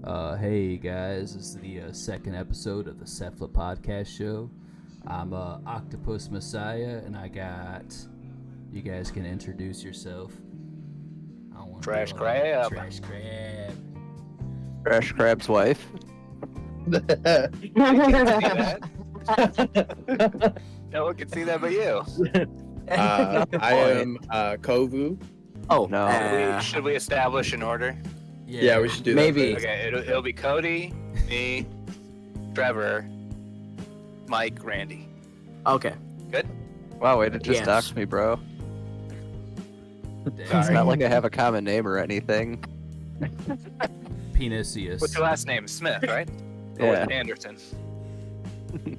Hey guys, this is the second episode of the Cephala Podcast Show. I'm Octopus Messiah, and I got. You guys can introduce yourself. I don't want Trash Crab. Trash Crab. Crash Crab's wife. No one can see that but you. I am Kovu. Oh no! Should we establish an order? Yeah, we should do maybe. that. Okay, it'll be Cody, me, Trevor, Mike, Randy. Okay. Good? Wow, way to just Yes. dox me, bro. It's Sorry. not like I have a common name or anything. Penisius. What's your last name? Smith, right? Or was Yeah, it Anderson?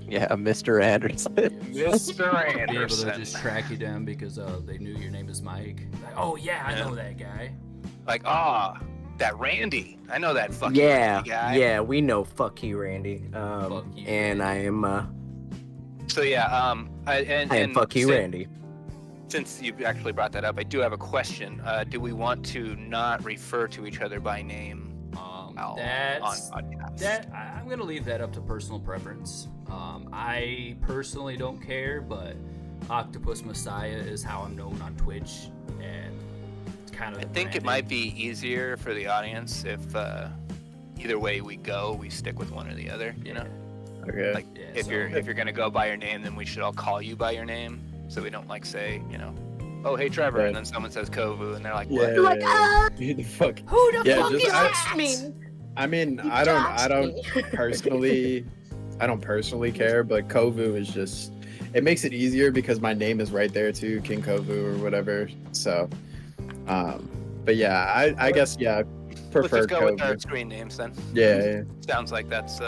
yeah, Mr. Anderson. Mr. Be able to Anderson. just track you down because they knew your name is Mike. Like, oh yeah, I know that guy. Like, that Randy. I know that fucking Yeah, Randy guy. yeah, we know. Fuck you, Randy. Fuck you, And I am, So yeah, I am and fuck you, Randy. Since you actually brought that up, I do have a question. Do we want to not refer to each other by name on podcasts? I'm gonna leave that up to personal preference. I personally don't care, but Octopus Messiah is how I'm known on Twitch, and it's kind of. I think it might be easier for the audience if either way we go, we stick with one or the other. You know, Okay. like Yeah, if so- you're gonna go by your name, then we should all call you by your name, so we don't like say, oh hey Trevor, Right. and then someone says Kovu, and they're like, Yeah. what? Who the fuck? Who the Yeah, fuck just- is I- this? I mean, I don't personally care, but Kovu is just. It makes it easier because my name is right there too, King Kovu or whatever. So, but yeah, I guess yeah, Let's prefer just go with our Kovu. screen names then. Yeah, Sounds like that's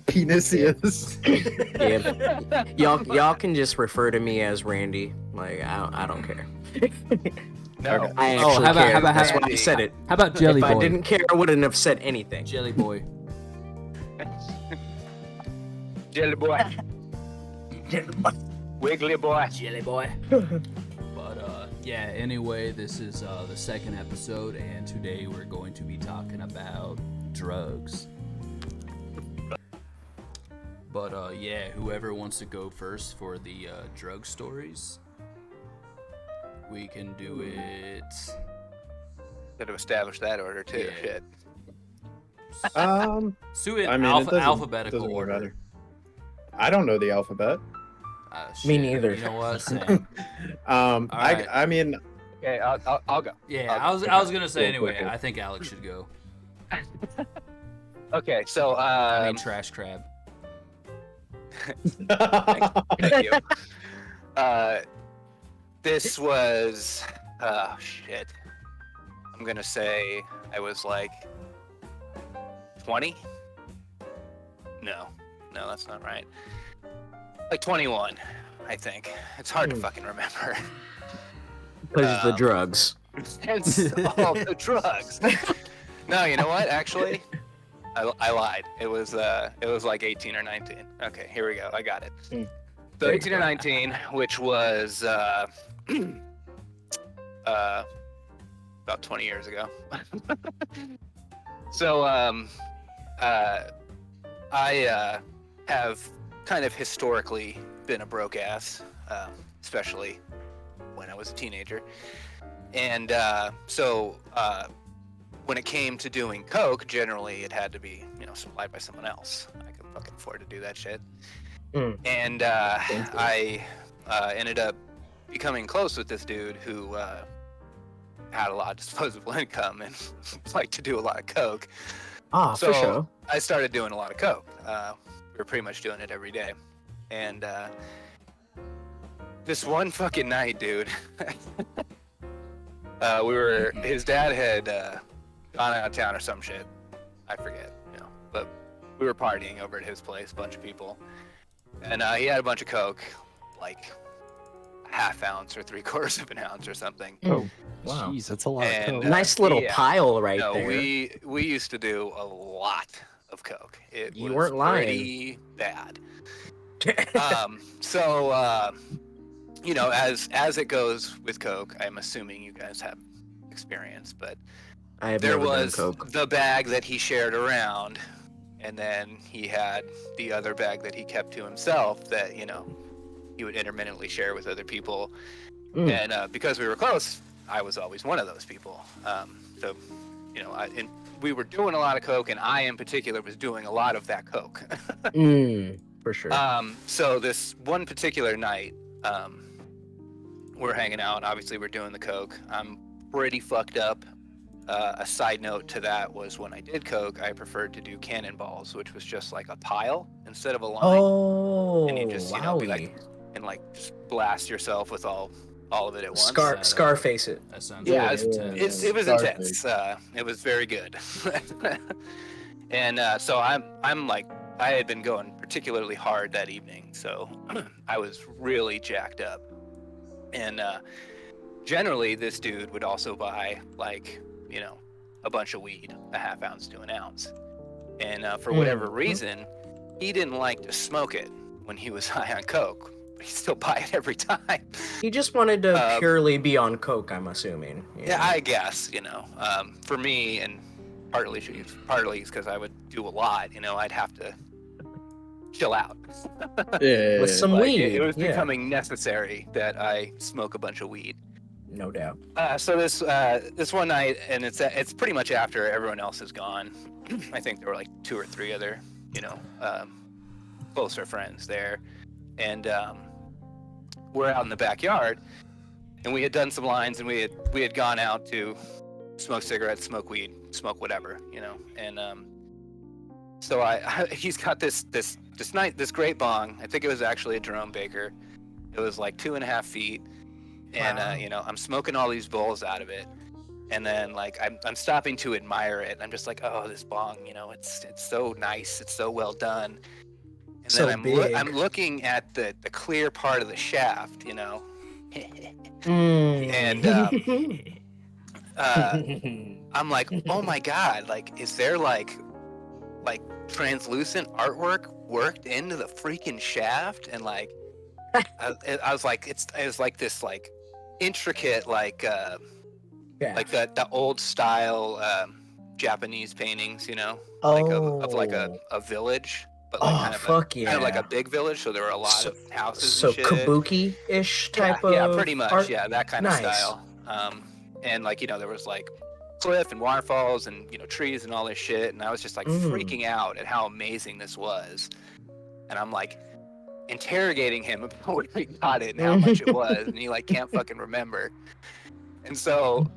Penisius. Yeah, y'all can just refer to me as Randy. Like, I don't care. no. Okay. I Oh, actually how about- care. how about- That's how why about- I said it. How about Jelly If Boy? I didn't care, I wouldn't have said anything. Jelly Boy. Jelly boy, wiggly boy. Jelly Boy. But yeah. Anyway, this is the second episode, and today we're going to be talking about drugs. But yeah, whoever wants to go first for the drug stories, we can do it. Should have established that order too. Yeah. Shit. So in I mean, it alphabetical doesn't order. really matter. I don't know the alphabet. Me Shit, neither. You know what? Same. right. I mean, Okay, I'll go. Yeah, I'll I was gonna say Cool, cool, anyway. cool. I think Alex should go. Okay, so I mean, Trash Crab. thank you. This was shit. I'm gonna say I was like 20. No, that's not right. Like 21, I think. It's hard to fucking remember. Because of the drugs. Hence all the drugs. No, you know what? Actually, I lied. It was like 18 or 19. Okay, here we go. I got it. So 18 or 19, which was about 20 years ago. So I have kind of historically been a broke ass, especially when I was a teenager. And so when it came to doing coke, generally it had to be, supplied by someone else. I could fucking afford to do that shit. And I ended up becoming close with this dude who had a lot of disposable income and liked to do a lot of coke. Ah, So for sure. I started doing a lot of coke. We were pretty much doing it every day. And this one fucking night, dude, his dad had gone out of town or some shit. I forget, but we were partying over at his place, a bunch of people. And he had a bunch of coke, like a half ounce or 3/4 of an ounce or something. Oh, wow. Jeez, that's a lot And, of coke. Nice little yeah. pile right No, there. we used to do a lot of coke. It You was weren't lying. pretty bad. So as it goes with coke, I'm assuming you guys have experience, but I have there never done was coke. the bag that he shared around, and then he had the other bag that he kept to himself that, you know, he would intermittently share with other people. Mm. And because we were close, I was always one of those people. So, you know, we were doing a lot of coke, and I in particular was doing a lot of that coke. For sure. So this one particular night, we're hanging out. Obviously, we're doing the coke. I'm pretty fucked up. A side note to that was when I did coke, I preferred to do cannonballs, which was just like a pile instead of a line. And you just, you know, be like, and like just blast yourself with all of it at once. Scarface it. That sounds Yeah, really intense. it was Scarface. intense. It was very good. And so I'm like, I had been going particularly hard that evening, so I was really jacked up. And generally, this dude would also buy, like, you know, a bunch of weed, a half ounce to an ounce. And for whatever reason, he didn't like to smoke it when he was high on coke. But he'd still buy it every time. He just wanted to purely be on coke, I'm assuming. Yeah, I guess, you know. For me, and partly it's because I would do a lot, you know, I'd have to chill out. Yeah. With some Like, weed. it was becoming necessary that I smoke a bunch of weed. No doubt. So this one night, and it's pretty much after everyone else is gone. I think there were like 2 or 3 other, you know, closer friends there, and we're out in the backyard, and we had done some lines, and we had gone out to smoke cigarettes, smoke weed, smoke whatever, you know, and so he's got this great bong. I think it was actually a Jerome Baker. It was like 2.5 feet. And you know, I'm smoking all these bowls out of it, and then like I'm stopping to admire it. And I'm just like, oh, this bong, you know, it's so nice, it's so well done. And So then big. I'm looking at the clear part of the shaft, you know, and I'm like, oh my god, like, is there like translucent artwork worked into the freaking shaft? And like, I was like, it was like this like intricate like like the old style Japanese paintings, you know, like of like a village, but like kind of like a big village, so there were a lot of houses So and shit. kabuki-ish type of Yeah, pretty much. art? Yeah, that kind of style. And like, you know, there was like cliff and waterfalls and, you know, trees and all this shit, and I was just like freaking out at how amazing this was. And I'm like interrogating him about where he got it and how much it was, and he like can't fucking remember. And so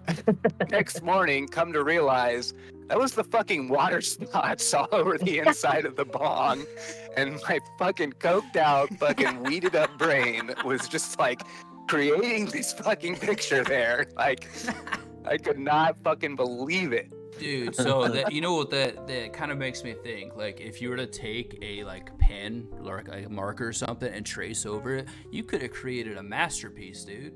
next morning, come to realize that was the fucking water spots all over the inside of the bong, and my fucking coked out, fucking weeded up brain was just like creating this fucking picture there. Like, I could not fucking believe it. Dude, so that, you know what, that kind of makes me think, like, if you were to take a like pen or like a marker or something and trace over it, you could have created a masterpiece, dude.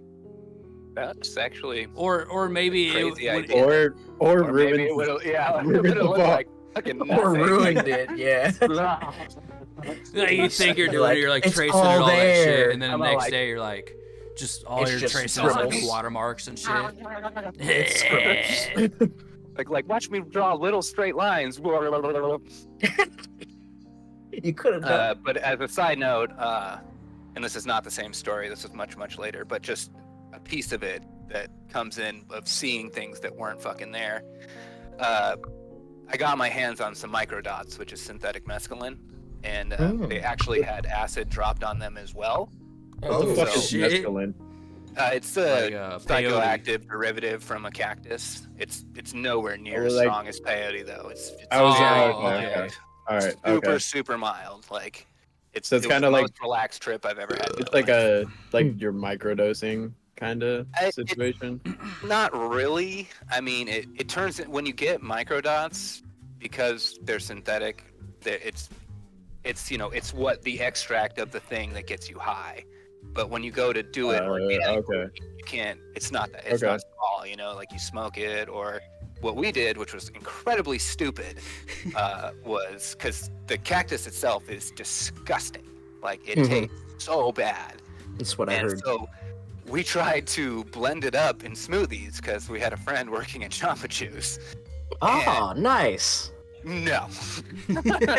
That's actually or maybe crazy it would, idea. or Or ruined. maybe it would have, yeah, it ruined would the have looked ball. like fucking nothing. Or ruined it, yeah. like, you think you're doing Like, it, you're like it's tracing all it all that there. shit, and then I'm the all next like- day you're like, just all It's you're just tracing is like scribbles. watermarks and shit. It's scribbles. Like watch me draw little straight lines. You could have done. But as a side note, and this is not the same story, this was much later, but just a piece of it that comes in of seeing things that weren't fucking there. I got my hands on some microdots, which is synthetic mescaline, and they actually had acid dropped on them as well. What the fuck so- is shit. mescaline? It's a Like, peyote. psychoactive derivative from a cactus. It's nowhere near Oh, as like- strong as peyote though. It's I was very okay. All right. super Okay. super mild. Like it's So it's it was kinda the like- most relaxed trip I've ever had. in It's my like life. your microdosing kind of It- situation. Not really. I mean, it turns when you get microdots, because they're synthetic. It's you know, it's what the extract of the thing that gets you high. But when you go to do it organically, Okay. you can't. It's not that. It's Okay. not small. You know, like you smoke it, or what we did, which was incredibly stupid, was because the cactus itself is disgusting. Like it tastes so bad. That's what I And heard. so we tried to blend it up in smoothies because we had a friend working at Jamba Juice. Oh, nice. No.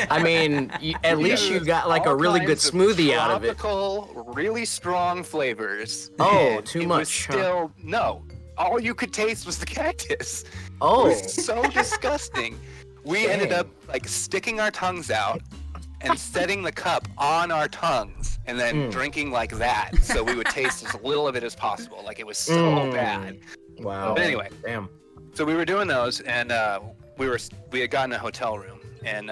I mean, at least you got like a All really good kinds smoothie out of it. Tropical, really strong flavors. Oh, and too it much, Was huh? still no. All you could taste was the cactus. It Oh, was so disgusting. We ended Dang. up like sticking our tongues out and setting the cup on our tongues and then drinking like that, so we would taste as little of it as possible. Like it was so bad. Wow. But anyway, Damn. so we were doing those, and we had gotten a hotel room, and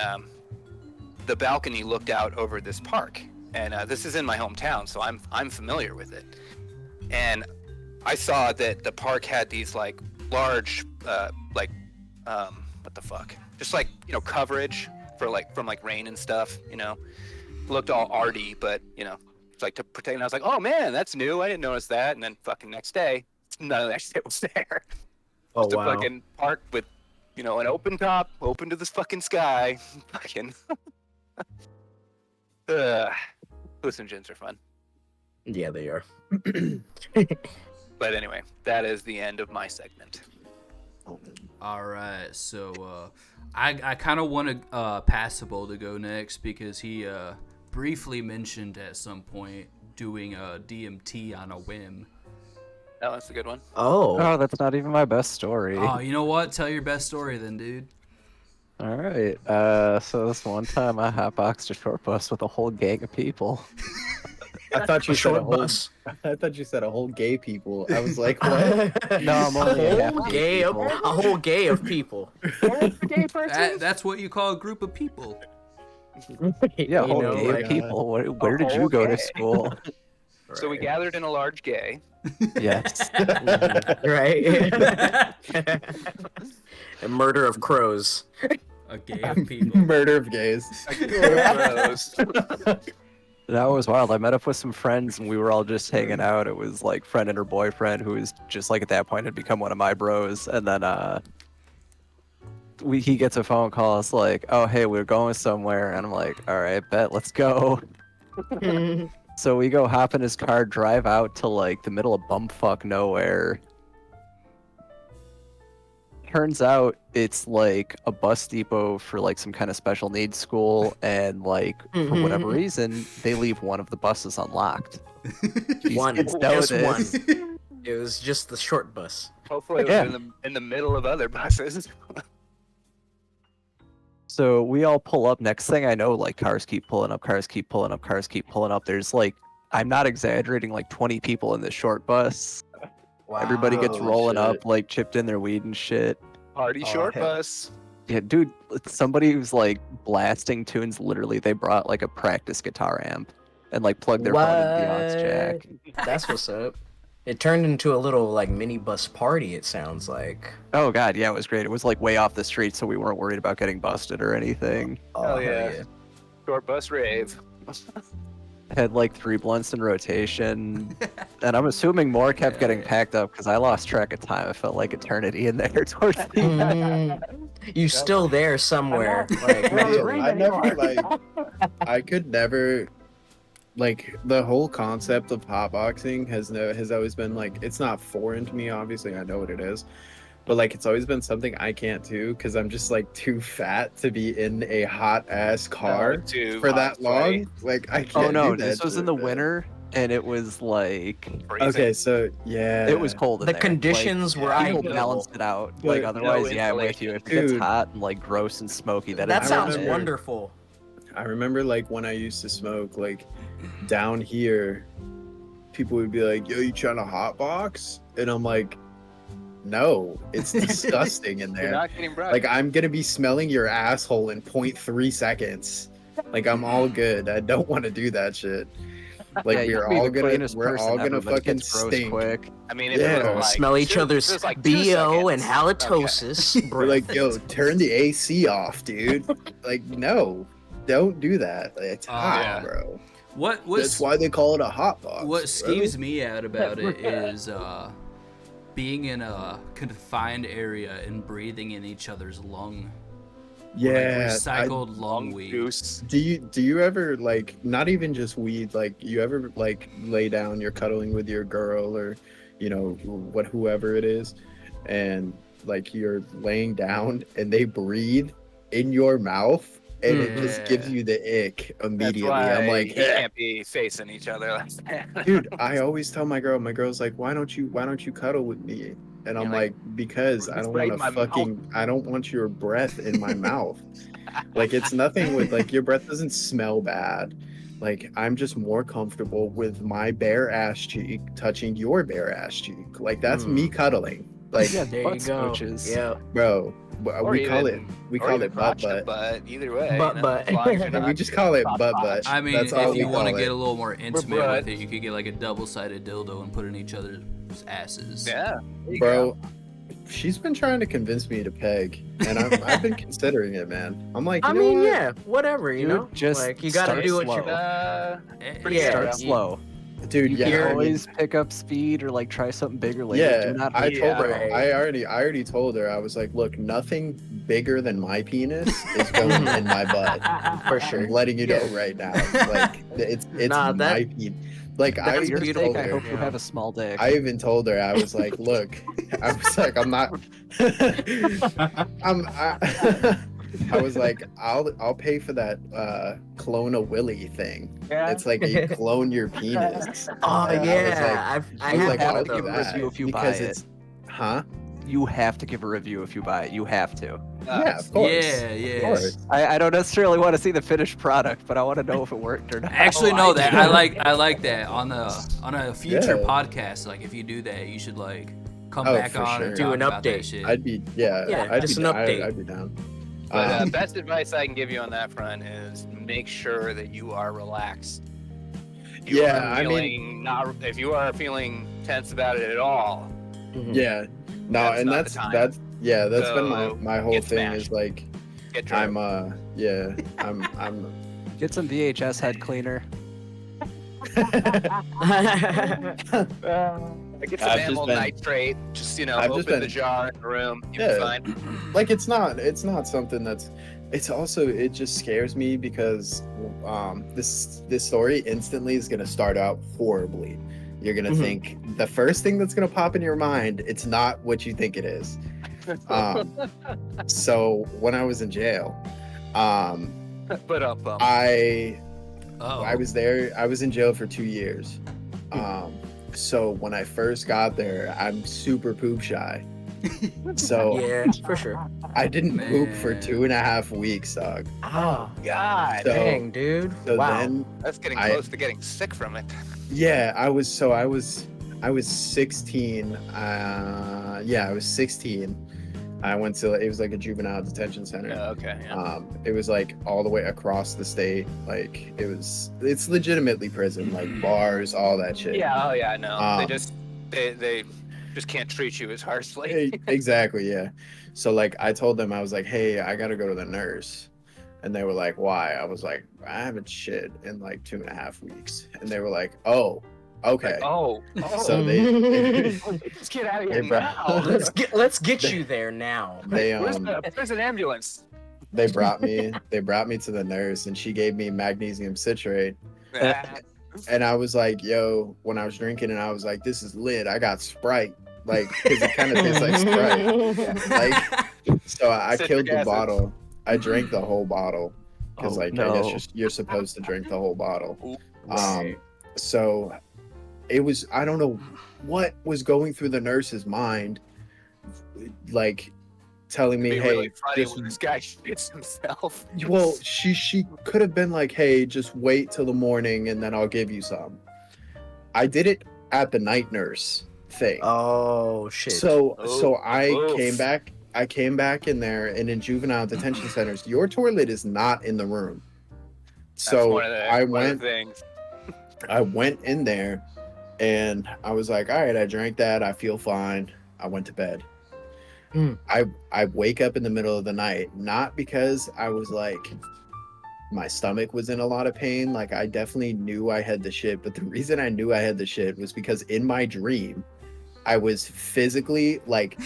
the balcony looked out over this park, and this is in my hometown, so I'm familiar with it. And I saw that the park had these like large what the fuck, just like, you know, coverage for like from like rain and stuff, you know. Looked all arty, but you know, it's like to protect. And I was like, oh man, that's new. I didn't notice that. And then fucking next day, none of that shit was there. Oh, Just a wow. fucking park with, you know, an open top, open to the fucking sky. Fucking. Hallucinogens are fun. Yeah, they are. But anyway, that is the end of my segment. All right, so I kind of want Passable to go next because he briefly mentioned at some point doing a DMT on a whim. Oh, that's a good one. Oh. Oh, that's not even my best story. Oh, you know what? Tell your best story then, dude. All right. So this one time I hotboxed a short bus with a whole gang of people. I thought you A said a short whole. bus. I thought you said a whole gay people. I was like, what? No, I'm only a half whole gay gay of, people. a whole gay of people. That's what you call a group of people. Yeah, a You whole know, gay like- of people. Where did whole you go to gay. school? So we gathered in a large gay. Yes. Right. A murder of crows. A gay of people. Murder of gays. That was wild. I met up with some friends and we were all just hanging out. It was like friend and her boyfriend who was just like at that point had become one of my bros. And then he gets a phone call. It's like, oh hey, we're going somewhere. And I'm like, all right, bet, let's go. So we go hop in his car, drive out to like the middle of bumfuck nowhere. Turns out it's like a bus depot for like some kind of special needs school, and like for whatever reason they leave one of the buses unlocked. One. Kids know Just this. one. It was just the short bus. Hopefully it was Yeah. in the middle of other buses. So we all pull up. Next thing I know, like cars keep pulling up, cars keep pulling up, cars keep pulling up. There's like, I'm not exaggerating, like 20 people in this short bus. Everybody gets Holy rolling shit. up, like chipped in their weed and shit. Party Oh, short hell. bus. Yeah, dude, somebody was like blasting tunes. Literally, they brought like a practice guitar amp and like plugged their phone into the aux jack. That's what's up. It turned into a little like mini bus party, it sounds like. Oh god, yeah, it was great. It was like way off the street, so we weren't worried about getting busted or anything. Oh, Hell yeah. Short bus rave. Had like 3 blunts in rotation, and I'm assuming more kept getting packed up because I lost track of time. It felt like eternity in there towards the end. You still there somewhere, like mentally. I never like. I could never. Like the whole concept of hotboxing has always been like, it's not foreign to me. Obviously, I know what it is, but like it's always been something I can't do because I'm just like too fat to be in a hot ass car Too for hot that play. long. Like I can't. Oh no, do that this was in shit, the man. winter, and it was like Freezing. Okay, so yeah, it was cold in The there. conditions were Like, people ideal. balanced it out. But Like no otherwise, yeah, I'm with you. If it gets Dude. hot and like gross and smoky, That is sounds bad. remember- wonderful. I remember like when I used to smoke, like down here, people would be like, "Yo, you trying to hotbox?" And I'm like, "No, it's disgusting in You're there. not getting bribed. Like I'm gonna be smelling your asshole in 0.3 seconds. Like I'm all good. I don't want to do that shit. Like Yeah, you we're can be all the gonna cleanest we're person all ever, gonna but it fucking gets gross stink. quick. I mean, if Yeah. it was like Smell each two- other's it was like 2 BO and seconds. halitosis. We're like, breath. yo, turn the AC off, dude. Like, no, don't do that. It's hot, Yeah. bro. What That's why they call it a hot box. What bro. skeeves me out about it is being in a confined area and breathing in each other's lung. Yeah, recycled long weed. juice. do you ever like not even just weed, like you ever like lay down, you're cuddling with your girl or whoever it is, and like you're laying down and they breathe in your mouth and it just gives Yeah. you the ick That's immediately. why I'm like, you can't be facing each other like that. dude, I always tell my girl's like, why don't you cuddle with me? And I'm You're like, like, because I "It's don't right want in to my mouth." I don't want your breath in my mouth. Like it's nothing with like your breath doesn't smell bad. Like I'm just more comfortable with my bare ass cheek touching your bare ass cheek. Like that's me cuddling. Like, Yeah, There you butt go. smooches. Yeah. bro, Or we call it even butt crotch to butt. butt. Either way, Butt butt. as long as you're And we not just call it crotch butt crotch. butt. I mean, That's all if you we want to call get it. a little more intimate blood. with it, you could get like a double-sided dildo and put it in each other's asses. Yeah, there you go. Bro, she's been trying to convince me to peg, and I've been considering it, man. I'm like, I you know mean, what? yeah, whatever, you Dude, know. just Like you gotta start do what slow. you. Pretty Yeah, Start you- slow. Dude, You yeah, can I mean, always pick up speed or like try something bigger later. yeah, Do not I hurt told her. right. I already told her. I was like, look, nothing bigger than my penis is going in my butt. For sure. I'm letting you know Yeah. right now. Like it's Nah, that- my penis. Like I For That's your even sake, told I her. hope you Yeah. have a small dick. I even told her. I was like, look, I was like, I'm not. I was like, I'll pay for that clone a willy thing. Yeah. It's like you clone your penis. Oh And yeah, I I was have like, have one I'll of to do give a those. that review if you buy because it. it's, huh? You have to give a review if you buy it. You have to. Yeah, of course. Yeah, Of yeah. course. I don't necessarily want to see the finished product, but I want to know if it worked or not. Actually, Oh, no. I That do. I like that on a future Yeah. podcast. Like if you do that, you should like come Oh, back for on sure. and Do talk an about that update. shit. I'd be Yeah, I'd just be an down. update. I'd be down. But Um, best advice I can give you on that front is make sure that you are relaxed. If you Yeah, are I mean- feeling if you are feeling tense about it at all, yeah. No, That's and not the that's time. that's yeah, that's been So, my whole get thing smashed. is like get drunk. I'm Get some VHS head cleaner. Get some I've just amyl been- nitrate. Just I've just open the been- jar in the room. You'll Yeah. be fine. like it's not something that's it's also it just scares me because this story instantly is gonna start out horribly. You're gonna Mhm. think the first thing that's gonna pop in your mind, it's not what you think it is. So when I was in jail, But I Oh, was in jail for 2 years. So when I first got there, I'm super poop shy. So Yeah, for sure. I didn't poop for Man. 2.5 weeks, dog. Oh God, So- dang, dude. So Wow. then that's getting I- close to getting sick from it. yeah, I was 16. I was 16. I went to it was like a juvenile detention center. Yeah, okay. Yeah. It was like all the way across the state. Like it's legitimately prison, like bars, all that shit. Yeah. Oh yeah. I know. Um, They just can't treat you as harshly. Exactly, yeah. So like I told them, I was like, hey, I gotta go to the nurse. And they were like, why? I was like, I haven't shit in like 2.5 weeks. And they were like, oh, okay. Oh. So they Let's get out of here Hey, bro. now. Let's get you there now. they Where's the ambulance? they brought me to the nurse and she gave me magnesium citrate. And I was like, yo, when I was drinking and I was like, this is lit. I got Sprite. Like, because it kind of tastes like Sprite. Like, so I Citric killed the acid. bottle. I drank the whole bottle. Because, Oh, like, I no. guess you're supposed to drink the whole bottle. Right. So it was, I don't know what was going through the nurse's mind, like, telling me, It'd be hey, really funny just when this guy shits himself. well, she could have been like, hey, just wait till the morning and then I'll give you some. I did it at the night nurse thing. Oh shit. So Oof. I Oof. came back in there, and in juvenile detention centers, your toilet is not in the room. That's So one of the, I one of went the things. I went in there and I was like, all right, I drank that, I feel fine. I went to bed. Mm. I wake up in the middle of the night, not because I was like my stomach was in a lot of pain. Like I definitely knew I had the shit, but the reason I knew I had the shit was because in my dream, I was physically like,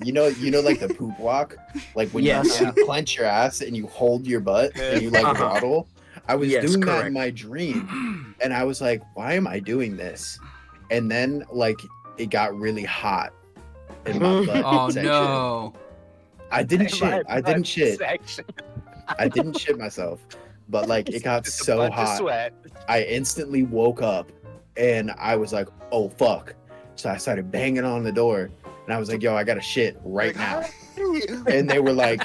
you know, like the poop walk, like when Yes. you clench your ass and you hold your butt and you like Uh-huh. waddle. I was Yes, doing that correct. in my dream, and I was like, why am I doing this? And then like it got really hot in my butt Oh section. no. I didn't shit. I didn't shit. Section. I didn't shit myself, but like it got Just a so bunch of hot. sweat. I instantly woke up and I was like, oh fuck. So I started banging on the door and I was like, yo, I gotta shit right now. And they were like,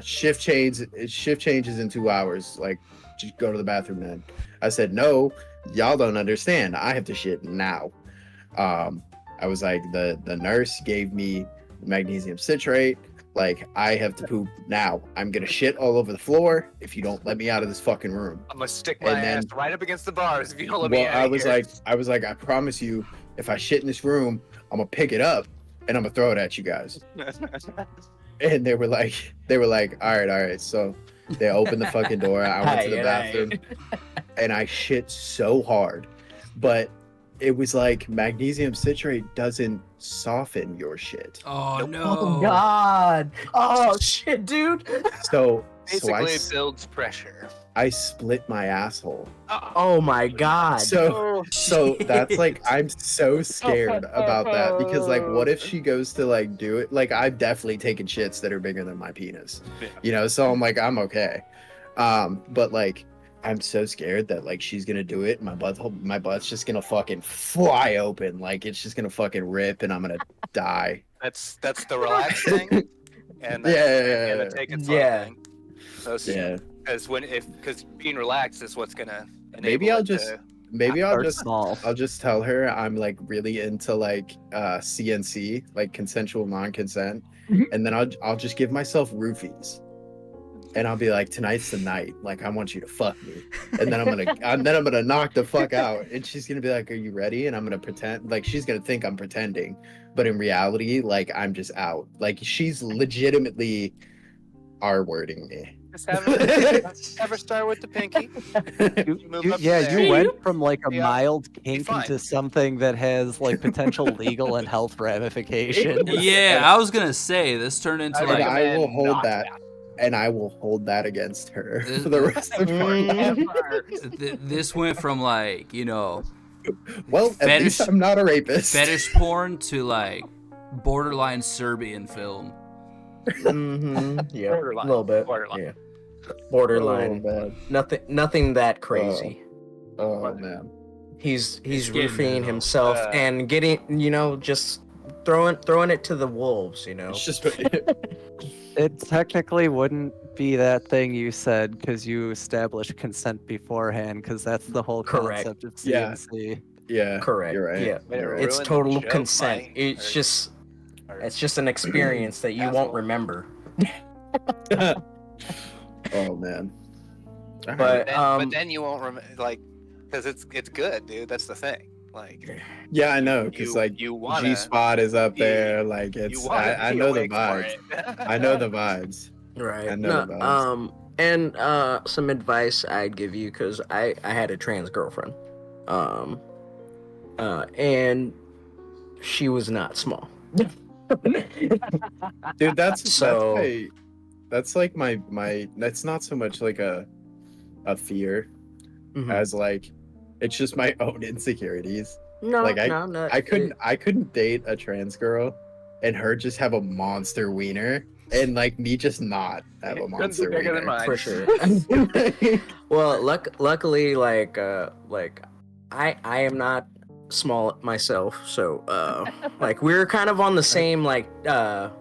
shift changes in 2 hours. Like, just go to the bathroom then. I said, no, y'all don't understand. I have to shit now. I was like, the nurse gave me magnesium citrate. Like, I have to poop now. I'm gonna shit all over the floor if you don't let me out of this fucking room. I'm gonna stick my And then- ass right up against the bars if you don't let me Well, out I of was here. like, I promise you, if I shit in this room, I'm gonna pick it up and I'm gonna throw it at you guys. And they were like, all right. So they opened the fucking door. I went to the bathroom and I shit so hard, but it was like magnesium citrate doesn't soften your shit. Oh Nope. no. Oh God! Oh shit, dude! So Basically, it builds pressure. I split my asshole. Oh my God! So that's like, I'm so scared about that because like, what if she goes to like do it? Like, I've definitely taken shits that are bigger than my penis, Yeah. you know? So I'm like, I'm okay. But like, I'm so scared that like she's gonna do it and my butt's just gonna fucking fly open. Like, it's just gonna fucking rip and I'm gonna die. That's the relaxed thing, and Yeah, and the take it slow Yeah. thing. Those, Yeah. because being relaxed is what's gonna enable Maybe I'll it just to- Start small. I'll just tell her I'm like really into like CNC, like consensual non-consent, and then I'll just give myself roofies. And I'll be like, tonight's the night. Like, I want you to fuck me. And then I'm gonna knock the fuck out. And she's gonna be like, are you ready? And I'm gonna pretend like she's gonna think I'm pretending. But in reality, like, I'm just out. Like, she's legitimately R-wording me. Just have her start with the pinky. You move up from there. You went from like a Yeah. mild kink fine. into something that has like potential legal and health ramifications. Yeah, I was gonna say this turned into I And like recommend I will hold not that. And I will hold that against her This- for the rest of her life. this went from like, you know, Well, at Fetish- least I'm not a rapist. fetish porn to like borderline Serbian film. Mm-hmm. Yeah, Borderline. a little bit. Borderline. Yeah, borderline. Oh, man. Nothing that crazy. Oh man. He's It's getting roofing there, though. himself and getting, just throwing it to the wolves. It's just It technically wouldn't be that thing you said because you established consent beforehand, because that's the whole Correct. concept of Yeah. CNC. yeah. Correct. You're right. Yeah. You're right. It's Ruin the total joke, consent. Mike. It's Or- just an experience that you won't Asshole. remember. Oh man. All right. But But then you won't remember, like, because it's good, dude. That's the thing. Like, yeah, I know, because like you wanna G Spot is up you- there. Like, you it's wanna I be know the awake for vibes. it. I know the vibes. Right. I know the vibes. And some advice I'd give you, because I had a trans girlfriend, and she was not small. Dude, So- that's like my that's not so much like a fear Mhm. as like it's just my own insecurities. No, like, no, no. I couldn't date a trans girl and her just have a monster wiener and like me just not have a Guns are monster bigger than wiener. mine. For sure. Well, luckily, like I am not small myself, so like we're kind of on the same height. All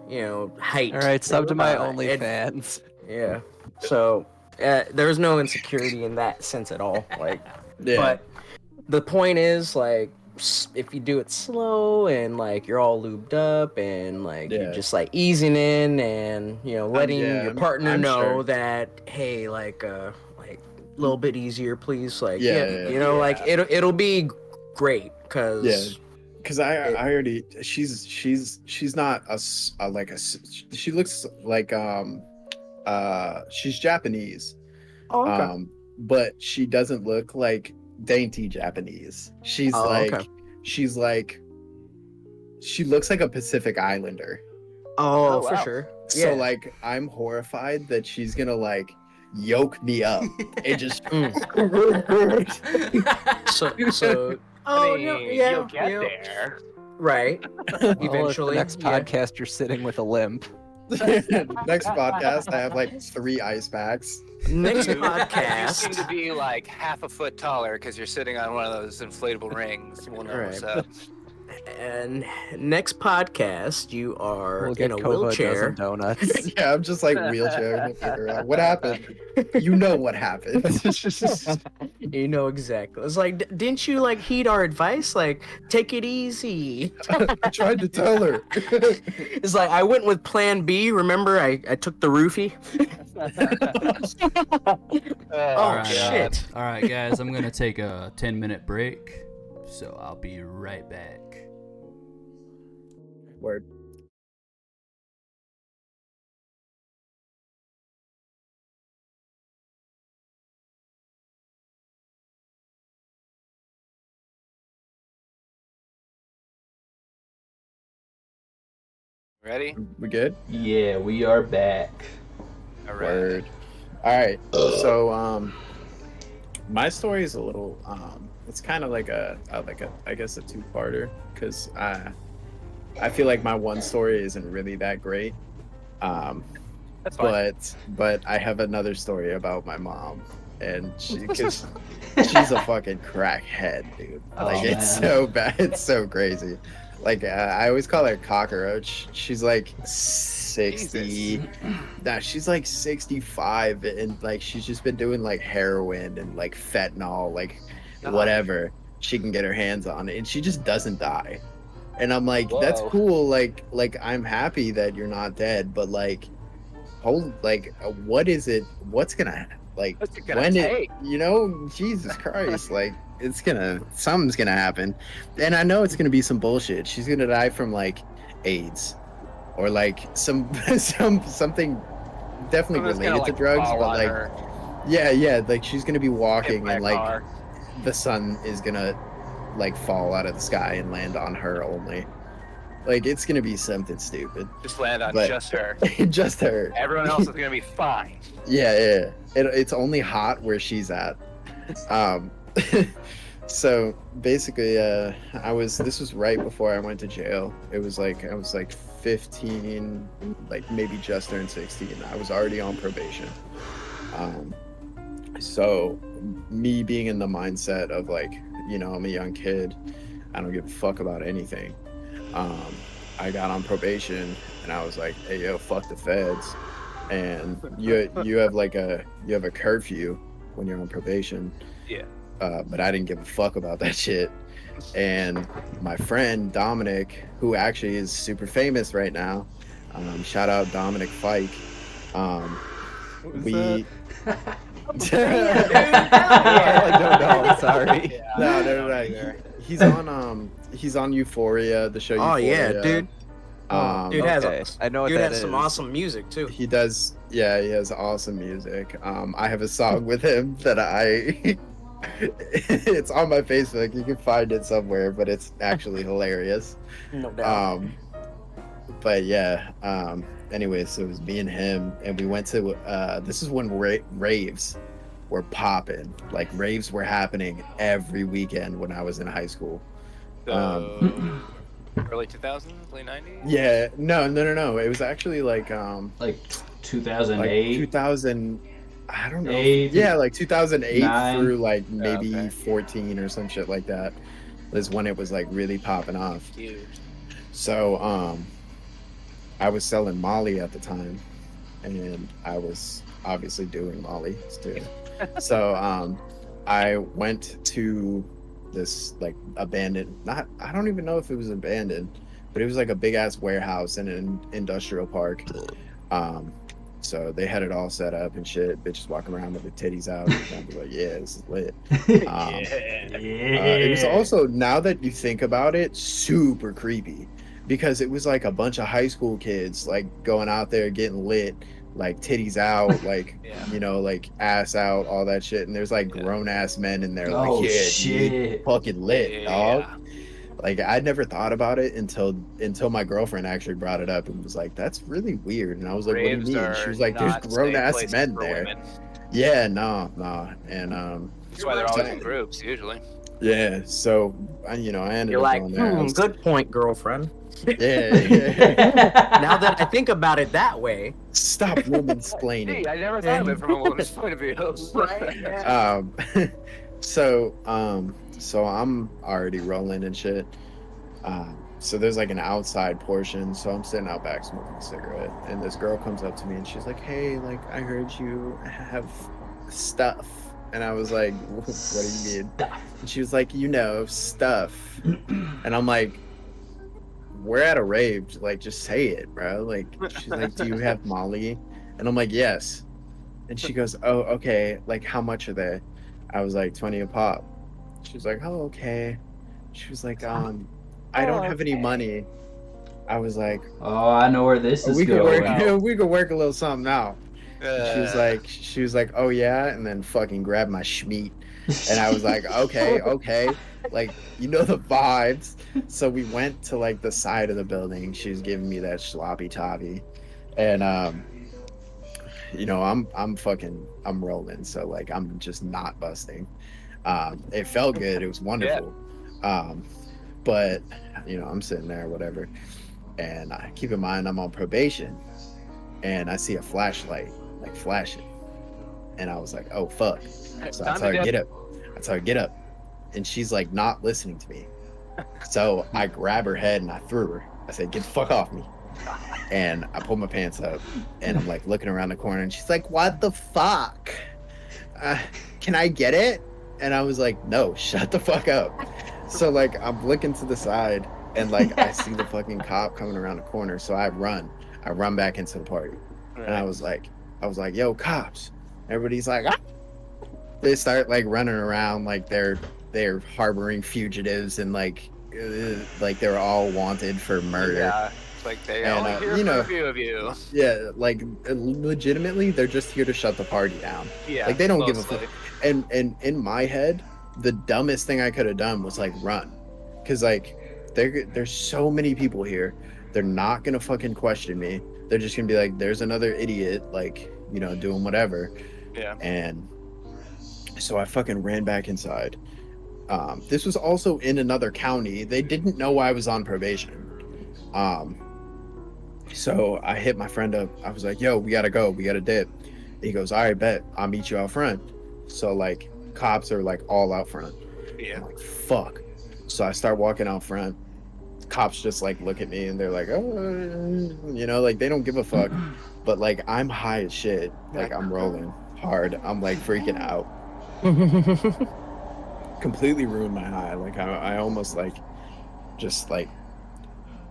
right, sub to my Uh, OnlyFans. Yeah. So there's no insecurity in that sense at all. Like, Yeah. but the point is, like, if you do it slow and like you're all lubed up and like Yeah. you're just like easing in and letting yeah, your I'm- partner I'm know sure. that, hey, like a little bit easier, please. Like, Yeah, like it'll be great because Yeah. Because I already she's not she looks like she's Japanese, but she doesn't look like dainty Japanese. She's Oh, like okay. she's like she looks like a Pacific Islander. Oh, Oh, for wow. sure. So Yeah. like I'm horrified that she's gonna like yoke me up and just So. Oh, I mean, yeah, you'll get yeah. there. Right. Well, if the Eventually. next yeah. podcast you're sitting with a limp. next podcast I have like 3 ice packs. Next You seem to podcast. be like half a foot taller because you're sitting on one of those inflatable rings. We'll know Right. what's up. And next podcast, you are We'll in get a Kova a wheelchair. dozen donuts. Yeah, I'm just like wheelchair to figure out what happened. You know what happened. You know exactly. It's like, didn't you like heed our advice? Like, take it easy. I tried to tell her. It's like I went with Plan B. Remember, I took the roofie. Oh Alright, shit! All right, guys, I'm gonna take a 10-minute break, so I'll be right back. Word. Ready? We good? Yeah, we are back. All right. Word. All right. So my story is a little it's kind of like a I guess a two-parter because I feel like my one story isn't really that great. That's fine. But I have another story about my mom, and because she's a fucking crackhead, dude. Like it's man. so bad, it's so crazy. Like I always call her cockroach. She's like 60. Nah, she's like 65, and like she's just been doing like heroin and like fentanyl, like whatever she can get her hands on, and she just doesn't die. And I'm like, that's Whoa. cool. Like I'm happy that you're not dead, but like, what is it? What's gonna like What's it gonna when take? it? Jesus Christ! Like something's gonna happen, and I know it's gonna be some bullshit. She's gonna die from like AIDS, or like something definitely Someone's related gonna, to drugs, fall but on like her, yeah, like she's gonna be hit walking by a and like car. the sun is gonna like fall out of the sky and land on her only. Like it's gonna be something stupid. Just land on but- just her. Just her. Everyone else is gonna be fine. Yeah. It's only hot where she's at. So basically, this was right before I went to jail. It was like I was like 15, like maybe just turned 16. I was already on probation. So me being in the mindset of like, you know, I'm a young kid, I don't give a fuck about anything. I got on probation and I was like, hey yo, fuck the feds. And you have a curfew when you're on probation. Yeah. But I didn't give a fuck about that shit. And my friend Dominic, who actually is super famous right now, shout out Dominic Fike. We I don't know. I'm sorry. Yeah. no. He's on Euphoria, the show Oh Euphoria. yeah, dude. Dude Okay, has I know what dude that has some is. awesome music too. He does, yeah, he has awesome music. I have a song with him that it's on my Facebook. You can find it somewhere, but it's actually hilarious. No doubt. But yeah, anyway, so it was me and him, and we went to this is when raves were popping. Like raves were happening every weekend when I was in high school. So, early 2000s, late 90s? Yeah, no. It was actually like Like like 2008. 2000, I don't know. Eight, Yeah, like 2008 nine. through like maybe okay. 14 or some shit like that is when it was like really popping off. Huge. So I was selling Molly at the time, and I was obviously doing Molly too. So I went to this like abandoned, I don't even know if it was abandoned, but it was like a big ass warehouse in an industrial park. So they had it all set up and shit, bitches walking around with their titties out. And I'd be like, yeah, this is lit. It was also, now that you think about it, super creepy, because it was like a bunch of high school kids like going out there getting lit, like titties out, like Yeah. you know, like ass out, all that shit. And there's like Yeah. grown ass men in there, Oh, like, yeah, shit. dude, fucking lit, dog. Like I never thought about it until my girlfriend actually brought it up and was like, "That's really weird." And I was like, "What do you Raves mean?" are She was like, "There's not grown safe ass places men for there." women. Yeah, no, and That's why they're always in groups usually. yeah. So I ended You're up like, going there. I was- good point, girlfriend. Yeah. Now that I think about it that way, Stop woman splaining. Gee, I never thought of it from a woman's point of view. Um, so I'm already rolling and shit. So there's like an outside portion. So I'm sitting out back smoking a cigarette, and this girl comes up to me and she's like, "Hey, like I heard you have stuff," and I was like, "What do you mean?" And she was like, "Stuff," and I'm like, "We're at a rave. Like, just say it, bro." Like, she's like, "Do you have Molly?" And I'm like, "Yes." And she goes, "Oh, okay. Like, how much are they?" I was like, 20 a pop. She was like, "Oh, okay." She was like, "I don't have any money." I was like, Oh, I know where this is "We could going. work. We could work a little something out." She was like, "Oh yeah," and then fucking grabbed my schmeat, and I was like, "Okay, like the vibes." So we went to like the side of the building. She was giving me that sloppy toppy, and I'm rolling, so like I'm just not busting. It felt good. It was wonderful. But I'm sitting there, whatever, and keep in mind I'm on probation, and I see a flashlight like flashing, and I was like, "Oh fuck!" So I tell her, "Get up." And she's like not listening to me. So I grab her head and I threw her. I said, "Get the fuck off me!" And I pull my pants up, and I'm like looking around the corner, and she's like, "What the fuck? Can I get it?" And I was like, "No, shut the fuck up." So like I'm looking to the side, and like I see the fucking cop coming around the corner, so I run back into the party, and I was like, "Yo, cops!" Everybody's like, "Ah!" They start like running around like they're harboring fugitives, and like they're all wanted for murder. Yeah, it's like they And, only hear from a few of you. Yeah, like legitimately, they're just here to shut the party down. Yeah, Like they don't give a mostly. fuck. And in my head, the dumbest thing I could have done was like run, because like there's so many people here. They're not gonna fucking question me. They're just gonna be like, "There's another idiot, like doing whatever." Yeah. And so I fucking ran back inside. This was also in another county. They didn't know I was on probation. So I hit my friend up. I was like, "Yo, we gotta go. We gotta dip." He goes, "All right, bet. I'll meet you out front." So like cops are like all out front. Yeah. I'm like, fuck. So I start walking out front. Cops just like look at me and they're like, "Oh," like they don't give a fuck. But like I'm high as shit. Like I'm rolling hard. I'm like freaking out. Completely ruined my high. Like I almost like just like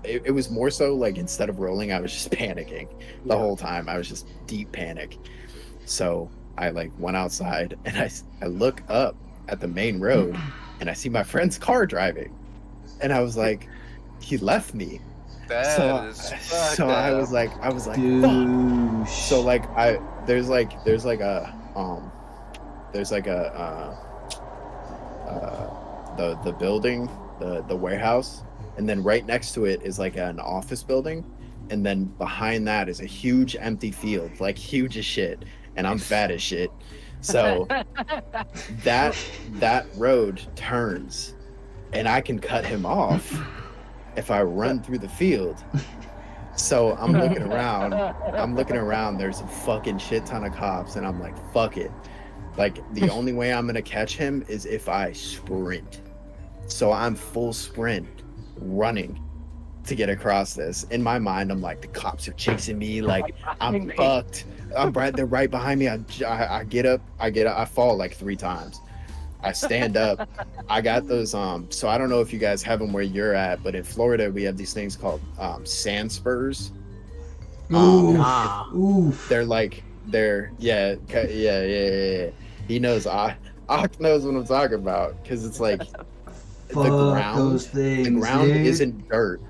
it was more so like instead of rolling, I was just panicking the whole time. I was just deep panic. So I like went outside and I look up at the main road and I see my friend's car driving, and I was like, he left me. That is fucked up. I was like, Douche. fuck. So like there's like a the building, the warehouse, and then right next to it is like an office building, and then behind that is a huge empty field, like huge as shit, and I'm fat as shit. So that road turns, and I can cut him off if I run through the field. So I'm looking around. There's a fucking shit ton of cops, and I'm like, fuck it. Like the only way I'm gonna catch him is if I sprint. So I'm full sprint, running to get across this. In my mind, I'm like, the cops are chasing me. Like I'm fucked. They're right behind me. I get up. I fall like 3 times. I stand up. I got those. So I don't know if you guys have them where you're at, but in Florida we have these things called sand spurs. Oof. They're yeah. He knows. Ock knows what I'm talking about, because it's like Fuck those things. the ground dude. isn't dirt,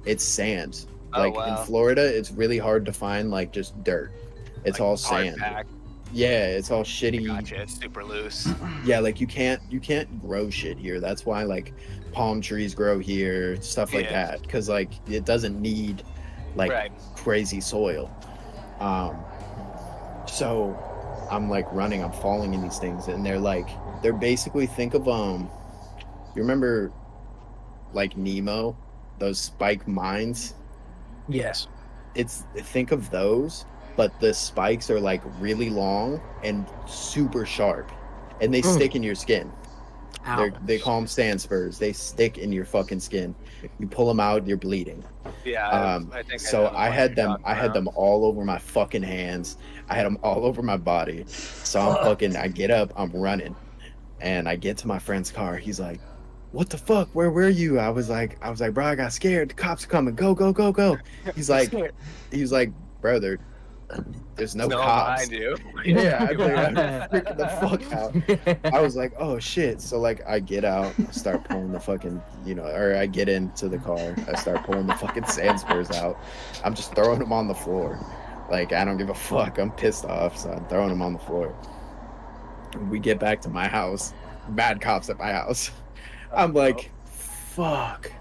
it's sand. Oh, Like wow. in Florida, it's really hard to find like just dirt. It's Like all hard sand. pack. Yeah, it's all shitty. Gotcha. It's super loose. Yeah, like you can't grow shit here. That's why like palm trees grow here, stuff like Yeah. that, because like it doesn't need like Right. crazy soil. So I'm like running, I'm falling in these things, and they're basically, think of you remember like Nemo, those spike mines? Yes. Think of those, but the spikes are like really long and super sharp, and they stick in your skin. Ow. They call them sand spurs. They stick in your fucking skin. You pull them out, you're bleeding. Yeah. I think So know the I one had you're them. talking I had about. them all over my fucking hands. I had them all over my body. So I'm fucking. I get up. I'm running, and I get to my friend's car. He's like, "What the fuck? Where were you?" I was like, "Bro, I got scared. The cops are coming. Go, go, go, go." He's like, "Bro, there's no cops." behind you. Yeah, I'm freaking the fuck out. I was like, "Oh shit!" So like, I get out, I start pulling the fucking, or I get into the car, I start pulling the fucking sand spurs out. I'm just throwing them on the floor. Like, I don't give a fuck. I'm pissed off, so I'm throwing them on the floor. We get back to my house. Mad cops at my house. I'm like, fuck.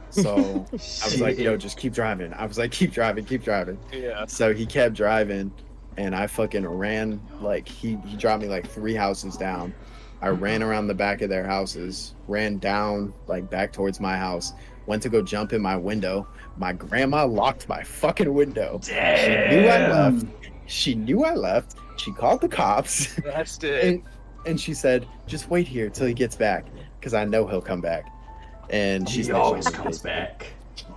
So I was like, yo, just keep driving. I was like, keep driving, keep driving. Yeah. So he kept driving, and I fucking ran, like, he dropped me like 3 houses down. I ran around the back of their houses, ran down, like, back towards my house, went to go jump in my window. My grandma locked my fucking window. Damn. She knew I left. She called the cops. That's it. And she said, just wait here till he gets back, because I know he'll come back. And He she's always comes back.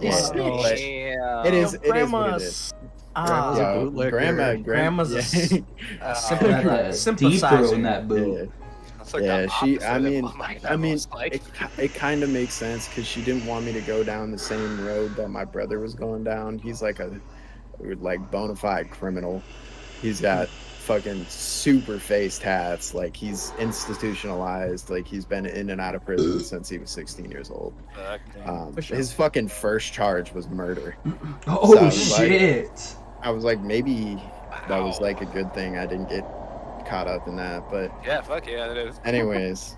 Yeah, Damn. but Damn. it is what it Grandma's is. ah, Yeah, bootlegger. grandma's a yeah. Deeper sympathizer. in that boot. That's like Yeah, the she. opposite I of mean, what my I mean, grandma's like. it kind of makes sense because she didn't want me to go down the same road that my brother was going down. He's like a bona fide criminal. He's got fucking super face tats. Like, he's institutionalized. Like, he's been in and out of prison since he was 16 years old. Fuck. His fucking first charge was murder. Oh So I was like- shit! I was like, maybe that was like a good thing I didn't get caught up in that. But Yeah, fuck yeah, that is. anyways,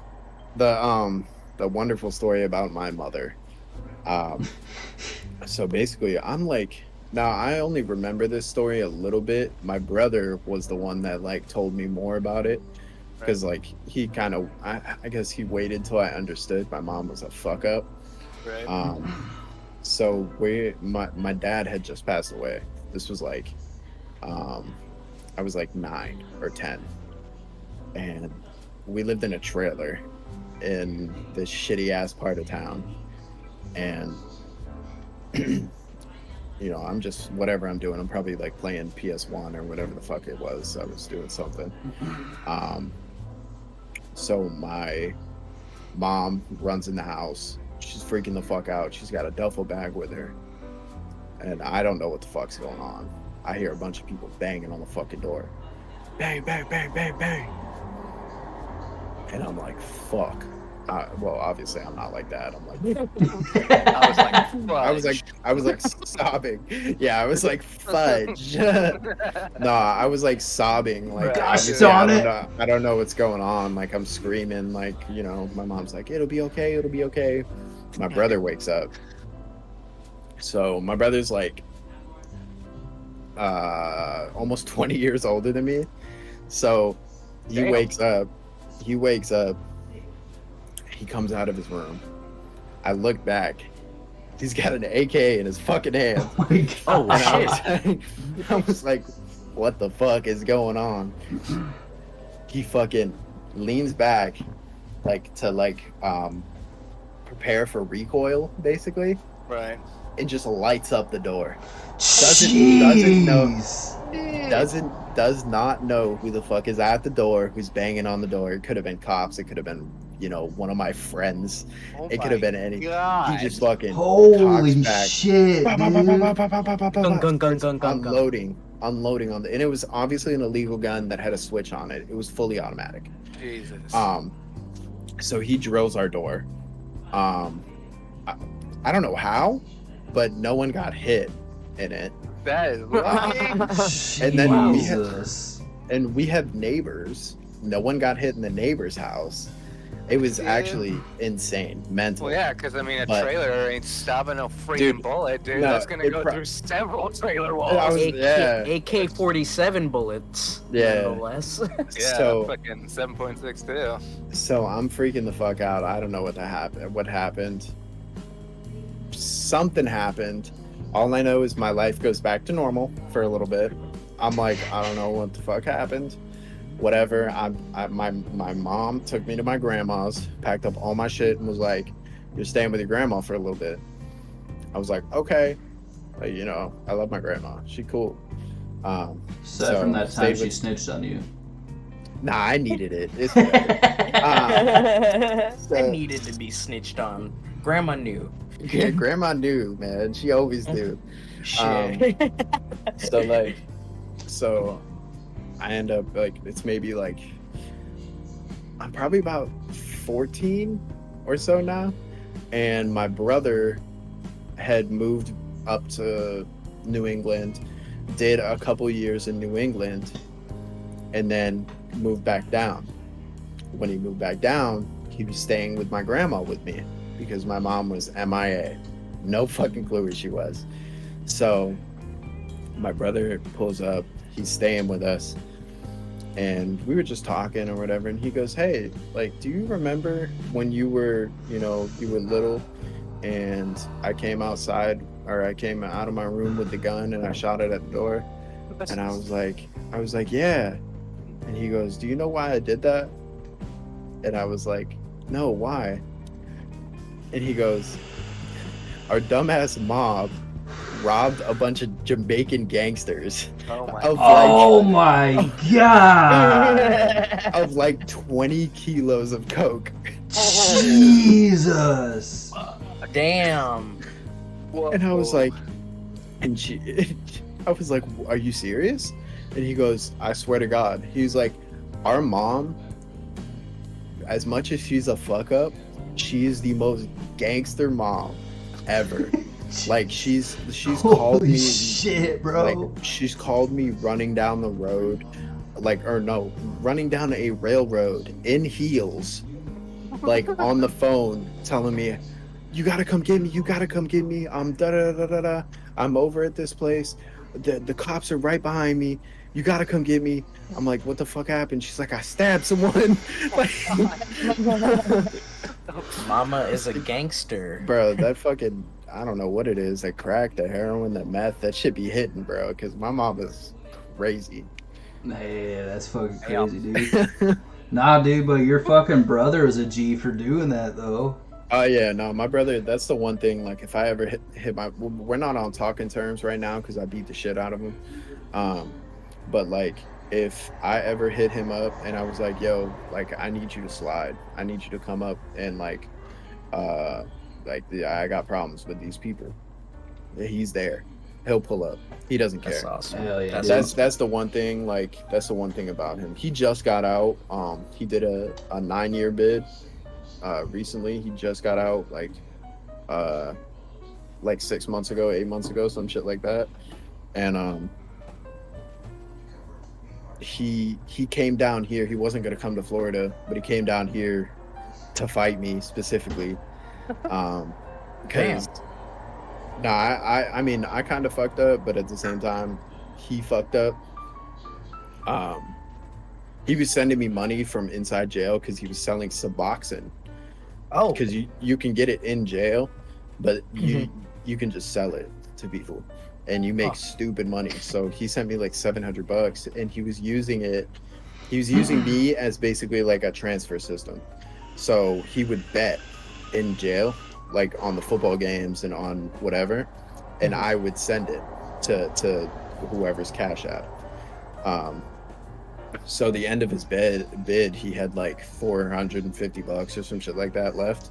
the wonderful story about my mother. So basically, I'm like, now I only remember this story a little bit. My brother was the one that like told me more about it, because like he kind of, I guess he waited till I understood my mom was a fuck up. Right. So my dad had just passed away. This was like, I was like 9 or 10, and we lived in a trailer in this shitty ass part of town, and I'm just, whatever I'm doing, I'm probably like playing PS1 or whatever the fuck it was. I was doing something. So my mom runs in the house. She's freaking the fuck out. She's got a duffel bag with her, and I don't know what the fuck's going on. I hear a bunch of people banging on the fucking door. Bang, bang, bang, bang, bang. And I'm like, fuck. Well, obviously I'm not like that. I'm like, I was like sobbing. Yeah, I was like, fudge. No, I was like sobbing. Like, Gosh obviously, darn it. I don't know what's going on. Like, I'm screaming. Like, my mom's like, it'll be okay. It'll be okay. My brother wakes up. So my brother's like almost 20 years older than me. So he Damn. wakes up. He comes out of his room. I look back. He's got an AK in his fucking hand. Oh my god! And I was like, what the fuck is going on? He fucking leans back, like, to prepare for recoil, basically, Right. and just lights up the door. Jeez. Does not know who the fuck is at the door, who's banging on the door. It could have been cops. It could have been, one of my friends. Oh It could have been any. God. He just fucking Holy cocks back. shit, Bah, bah, bah, bah, dude. bah, bah, bah, bah, bah, bah. Gun, gun, gun, gun, gun, gun. Unloading on and it was obviously an illegal gun that had a switch on it. It was fully automatic. Jesus. So he drills our door. I don't know how, but no one got hit in it. That is lucky. And then we Jesus. and we had neighbors. No one got hit in the neighbor's house. It was actually insane, mental. Well, yeah, because I mean, a But- trailer ain't stopping a freaking Dude, bullet, dude. no, That's gonna it go pro- through several trailer I walls. was- yeah. AK-47 bullets. Yeah. Nonetheless. Yeah, So- fucking 7.6 too. So I'm freaking the fuck out. I don't know what happened. Something happened. All I know is my life goes back to normal for a little bit. I'm like, I don't know what the fuck happened. Whatever. My mom took me to my grandma's, packed up all my shit, and was like, "You're staying with your grandma for a little bit." I was like, "Okay." Like, you know, I love my grandma. She cool. So from that time stayed she with- snitched on you. Nah, I needed it. It's whatever. I needed to be snitched on. Grandma knew. Yeah, grandma knew, man. She always knew. Shit. So I end up like, it's maybe like, I'm probably about 14 or so now, and my brother had moved up to New England, did a couple years in New England, and then moved back down. When he moved back down, he was staying with my grandma with me because my mom was MIA. No fucking clue where she was. So my brother pulls up, he's staying with us, and we were just talking or whatever, and he goes, "Hey, like, do you remember when you were little and I came outside, or I came out of my room with the gun and I shot it at the door?" And I was like, "Yeah." And he goes, "Do you know why I did that?" And I was like, "No, why?" And he goes, "Our dumbass mob robbed a bunch of Jamaican gangsters Oh my of Oh my god! of like 20 kilos of coke." Jesus! Damn. And I was like, I was like, "Are you serious?" And he goes, "I swear to God." He's like, "Our mom, as much as she's a fuck up, she is the most gangster mom ever. Like she's called Holy me shit, bro! like she's called me running down the road, running down a railroad in heels, like on the phone, telling me, "You gotta come get me. You gotta come get me. I'm da da da da da. I'm over at this place. The cops are right behind me. You gotta come get me." I'm like, "What the fuck happened?" She's like, "I stabbed someone." Like, Mama is a gangster. bro, that fucking, I don't know what it is. That crack, that heroin, that meth, that shit be hitting, bro. Because my mom is crazy. Yeah, that's fucking crazy, dude. Nah, dude, but your fucking brother is a G for doing that, though. Oh yeah, no, my brother. That's the one thing. Like, if I ever hit my, we're not on talking terms right now because I beat the shit out of him. But like, if I ever hit him up and I was like, "Yo, like, I need you to slide. I need you to come up and like, I got problems with these people." He's there. He'll pull up. He doesn't care. That's awesome. Hell yeah, That's dude. That's the one thing. Like, that's the one thing about him. He just got out. He did a 9-year bid. Recently, he just got out like 6 months ago, 8 months ago, some shit like that. And he came down here. He wasn't gonna come to Florida, but he came down here to fight me specifically. Because nah, I mean, I kind of fucked up, but at the same time, he fucked up. He was sending me money from inside jail because he was selling Suboxone. Oh. Because you can get it in jail, but you can just sell it to people, and you make stupid money. So he sent me like $700, and he was using it. He was using me as basically like a transfer system. So he would bet in jail, like on the football games and on whatever, and I would send it to whoever's Cash App. So the end of his bid, he had like $450 or some shit like that left.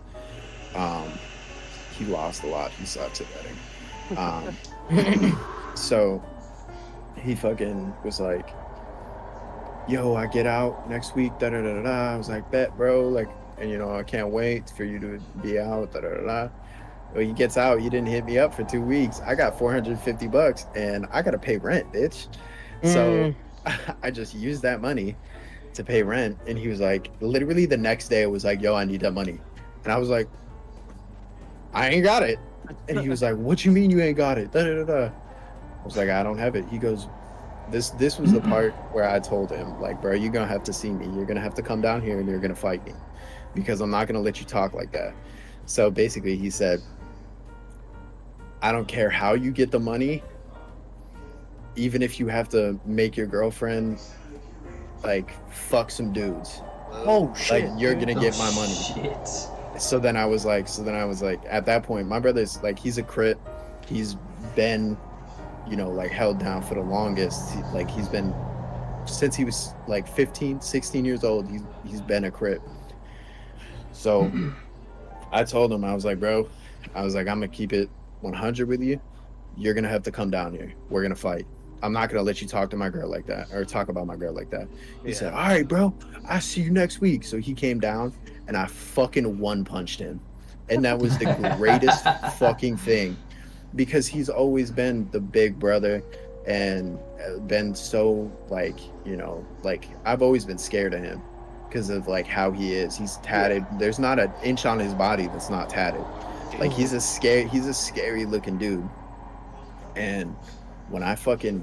He lost a lot. He sucks at betting. So he fucking was like, "Yo, I get out next week, da da da da da." I was like, "Bet, bro." Like, and you know, I can't wait for you to be out, da da da da. Well, he gets out. He didn't hit me up for 2 weeks. I got $450, and I gotta pay rent, bitch. So I just used that money to pay rent. And he was like, literally the next day, it was like, yo, I need that money. And I was like, I ain't got it. And he was like, what you mean you ain't got it? Da, da, da, da. I was like, I don't have it. He goes, this was the part where I told him, like, bro, you're gonna have to see me. You're gonna have to come down here and you're gonna fight me, because I'm not gonna let you talk like that. So basically he said, I don't care how you get the money, even if you have to make your girlfriend like fuck some dudes, Oh shit! like you're gonna get my money. Shit. So then I was like, at that point, my brother's like, he's a Crip. He's been, like held down for the longest. He's been, since he was like 15, 16 years old, he's been a Crip. So I told him, I was like, bro, I'm gonna keep it 100 with you. You're gonna have to come down here. We're gonna fight. I'm not gonna let you talk to my girl like that, or talk about my girl like that. He said, all right, bro, I'll see you next week. So he came down and I fucking one punched him. And that was the greatest fucking thing, because he's always been the big brother and been so like, I've always been scared of him because of like how he is. He's tatted. There's not an inch on his body that's not tatted. Like he's a scary looking dude. And when I fucking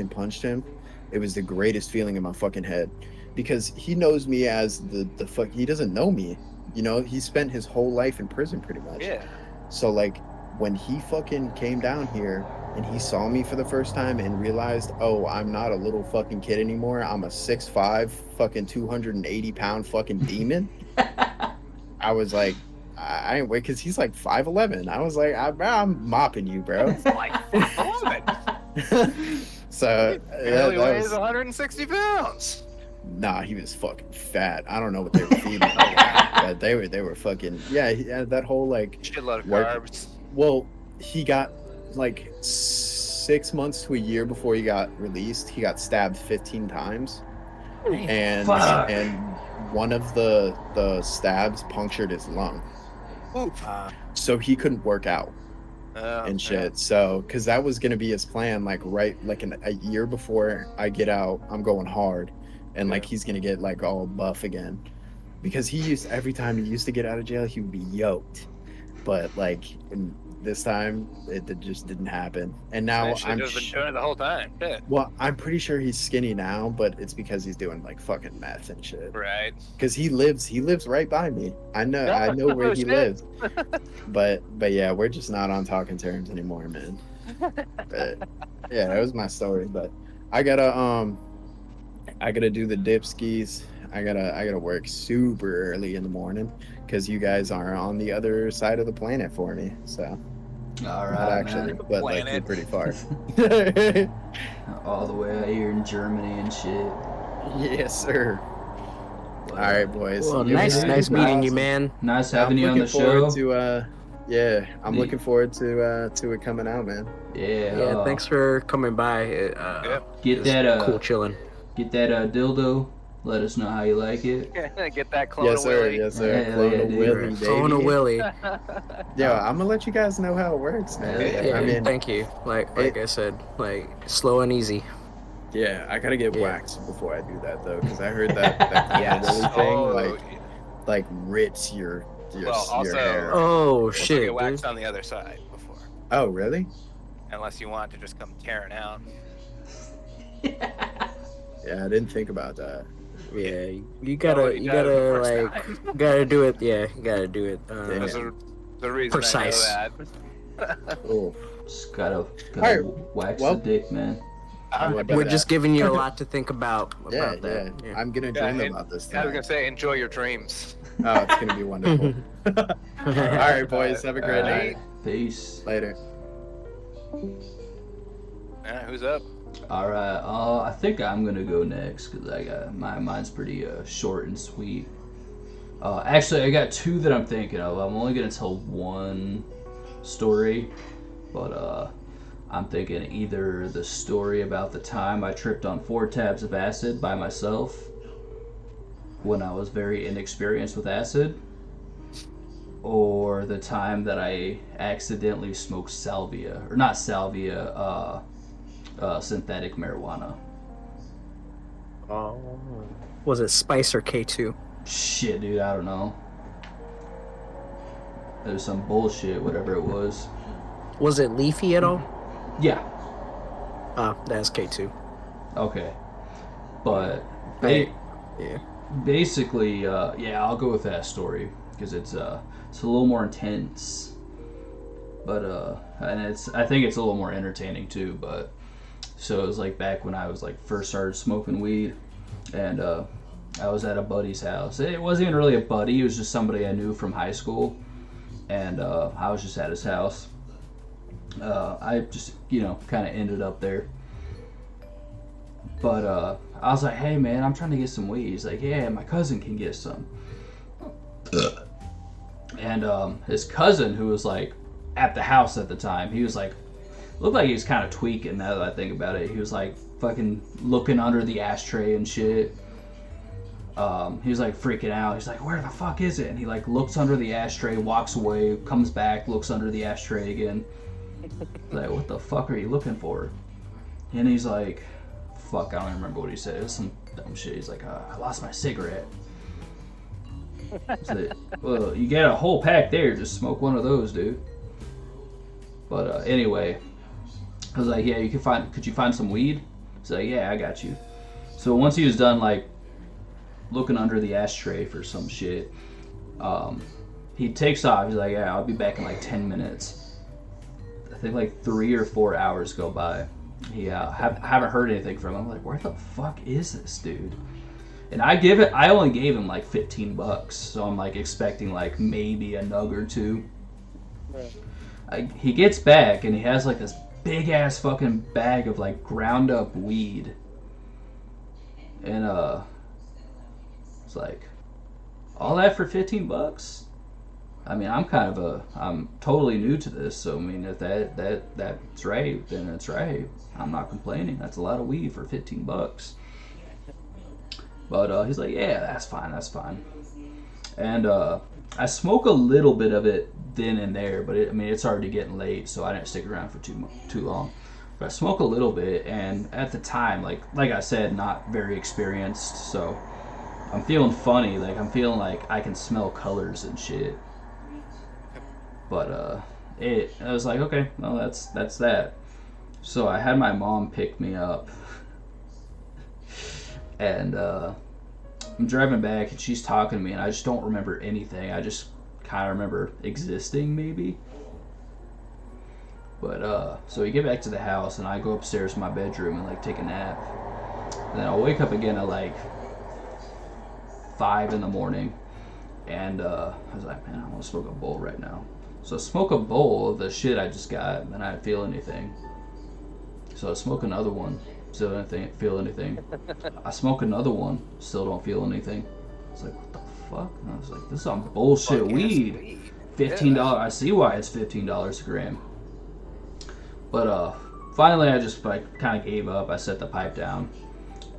punched him, it was the greatest feeling in my fucking head, because he knows me as the fuck. He doesn't know me, he spent his whole life in prison pretty much. Yeah. So like when he fucking came down here and he saw me for the first time and realized, oh, I'm not a little fucking kid anymore. I'm a 6'5", fucking 280-pound fucking demon. I was like, I ain't wait, because he's like 5'11". I was like, I'm mopping you, bro. Like 5'11". So He only weighs 160 pounds. Nah, he was fucking fat. I don't know what they were feeding him, but they were fucking that whole like Shitload of work. carbs. Well, he got like 6 months to a year before he got released. He got stabbed 15 times, and Fuck. and one of the stabs punctured his lung, so he couldn't work out and shit. So, because that was gonna be his plan, like a year before I get out, I'm going hard, and like he's gonna get like all buff again, because every time he used to get out of jail, he would be yoked, but like this time it just didn't happen. And now I'm just been doing it the whole time. Shit. well, I'm pretty sure he's skinny now, but it's because he's doing like fucking meth and shit. Right. Because he lives right by me. I know where he Shit. lives. But yeah, we're just not on talking terms anymore, man. But yeah, that was my story. But I gotta do the dip skis. I gotta work super early in the morning, because you guys are on the other side of the planet for me. So All not right, actually, man. but like Planet. you're pretty far. All the way out here in Germany and shit. Yes, sir. All right, boys. Well, You nice guys- meeting you, man. Nice I'm having you on the looking forward show. to I'm The- looking forward to it coming out, man. Yeah. Yeah, thanks for coming by. Get it was that cool chilling. Get that dildo. Let us know how you like it. Get that clone Yes, of sir. Willie. Yes, sir. Hell Clone yeah, of dude. Willie, baby. Phone a Willie. Yeah, I'm gonna let you guys know how it works, man. Yeah, I mean, thank you. Like I said, like slow and easy. yeah, I gotta get Yeah. waxed before I do that though, because I heard that Clone of Willie thing Oh, like rips your Well, also- hair. Oh also shit, get dude. waxed on the other side before, Oh, really? unless you want to just come tearing out. Yeah, I didn't think about that. Yeah, you Oh, gotta you got it the first like gotta do it. Yeah, you gotta do it. There's the reason Precise. I know that. Oh, Just gotta Alright, wax well- the dick, man. We're just giving you a lot to think about yeah, that. yeah. I'm gonna Yeah, dream and about this I was thing. gonna say, enjoy your dreams. Oh, it's gonna be wonderful. All right, boys. Have a great Alright. night. Peace. Later. Who's up? All right. I think I'm gonna go next because I got mine's pretty short and sweet. Actually, I got two that I'm thinking of. I'm only gonna tell one story, but I'm thinking either the story about the time I tripped on 4 tabs of acid by myself when I was very inexperienced with acid, or the time that I accidentally smoked salvia, or not salvia, synthetic marijuana. Oh. Was it Spice or K2? Shit, dude, I don't know. It was some bullshit, whatever it was. Was it Leafy at all? Yeah. That's K2. Okay. But Yeah. basically, yeah, I'll go with that story because it's a little more intense. But and I think it's a little more entertaining too. But so it was like back when I was like first started smoking weed, and I was at a buddy's house. It wasn't even really a buddy; it was just somebody I knew from high school, and I was just at his house. I just kind of ended up there. But I was like, hey man, I'm trying to get some weed. He's like, yeah, my cousin can get some. And his cousin, who was like at the house at the time, he was like, looked like he was kind of tweaking now that I think about it. He was like fucking looking under the ashtray and shit. He was like freaking out. He's like, where the fuck is it? And he like looks under the ashtray, walks away, comes back, looks under the ashtray again. Like, what the fuck are you looking for? And he's like, fuck, I don't remember what he said. It was some dumb shit. He's like, I lost my cigarette. Like, well, you get a whole pack there. Just smoke one of those, dude. But anyway, I was like, yeah, could you find some weed? He's like, yeah, I got you. So once he was done, like, looking under the ashtray for some shit, he takes off. He's like, yeah, I'll be back in like 10 minutes. I think like 3 or 4 hours go by. Haven't heard anything from him. I'm like, where the fuck is this dude? And I only gave him like $15, so I'm like expecting like maybe a nug or two. He gets back and he has like this big ass fucking bag of like ground up weed. And it's like, all that for $15? I mean, I'm totally new to this, so I mean, if that's right, then it's right. I'm not complaining. That's a lot of weed for $15. But he's like, yeah, that's fine. And I smoke a little bit of it then and there, but it's already getting late, so I didn't stick around for too long. But I smoke a little bit, and at the time, like I said, not very experienced, so I'm feeling funny. Like I'm feeling like I can smell colors and shit. But I was like, okay, well that's that. So I had my mom pick me up, and I'm driving back, and she's talking to me, and I just don't remember anything. I just kind of remember existing, maybe. But so we get back to the house, and I go upstairs to my bedroom and like take a nap. And then I'll wake up again at like 5 in the morning, and I was like, man, I want to smoke a bowl right now. So I smoke a bowl of the shit I just got, and I didn't feel anything. So I smoke another one, still didn't feel anything. I smoke another one, still don't feel anything. It's like, what the fuck? And I was like, this is some bullshit weed. $15. Yeah. I see why it's $15 a gram. But finally, I just like kind of gave up. I set the pipe down,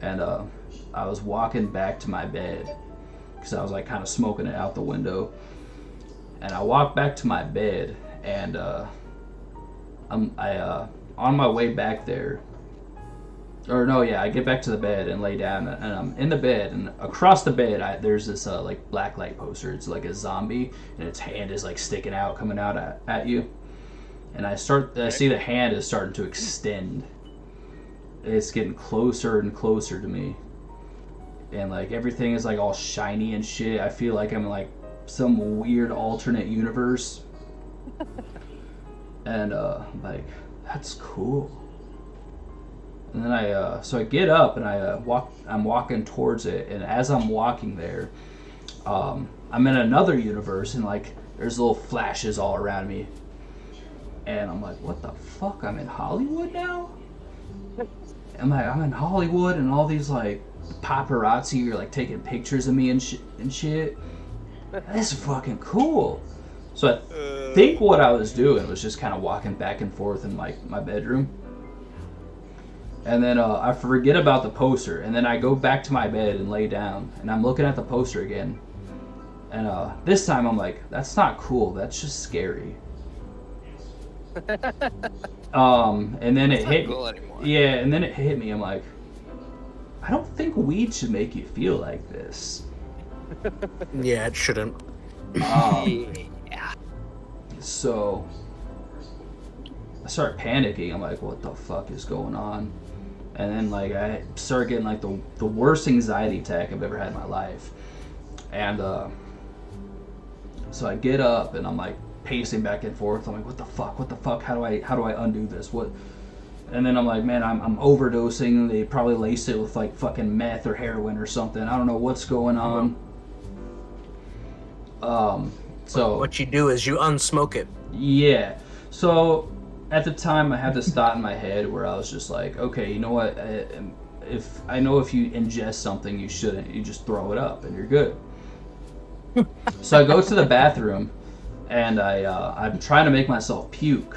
and I was walking back to my bed because I was like kind of smoking it out the window. And I walked back to my bed, and I'm on my way back there. Or no, yeah, I get back to the bed and lay down, and I'm in the bed, and across the bed there's this like black light poster. It's like a zombie, and its hand is like sticking out, coming out at you. And I see the hand is starting to extend. It's getting closer and closer to me, and like everything is like all shiny and shit. I feel like I'm in like some weird alternate universe. And I'm like, that's cool. And then I get up and I'm walking towards it, and as I'm walking there, I'm in another universe, and like there's little flashes all around me, and I'm like, what the fuck? I'm in Hollywood now? I'm in Hollywood, and all these like paparazzi are like taking pictures of me and shit. This is fucking cool. So I think what I was doing was just kind of walking back and forth in like my bedroom. And then I forget about the poster, and then I go back to my bed and lay down, and I'm looking at the poster again. And this time I'm like, that's not cool, that's just scary. And then it hit me. Yeah, and then it hit me. I'm like, I don't think weed should make you feel like this. Yeah, it shouldn't. Yeah. So I start panicking. I'm like, what the fuck is going on? And then like I start getting like the worst anxiety attack I've ever had in my life. And so I get up and I'm like pacing back and forth. I'm like, what the fuck? How do I undo this? What? And then I'm like, man, I'm overdosing. They probably laced it with like fucking meth or heroin or something. I don't know what's going on. So What you do is you unsmoke it. yeah. So at the time, I had this thought in my head where I was just like, okay, you know what? If you ingest something, you shouldn't. You just throw it up and you're good. So I go to the bathroom and I'm trying to make myself puke,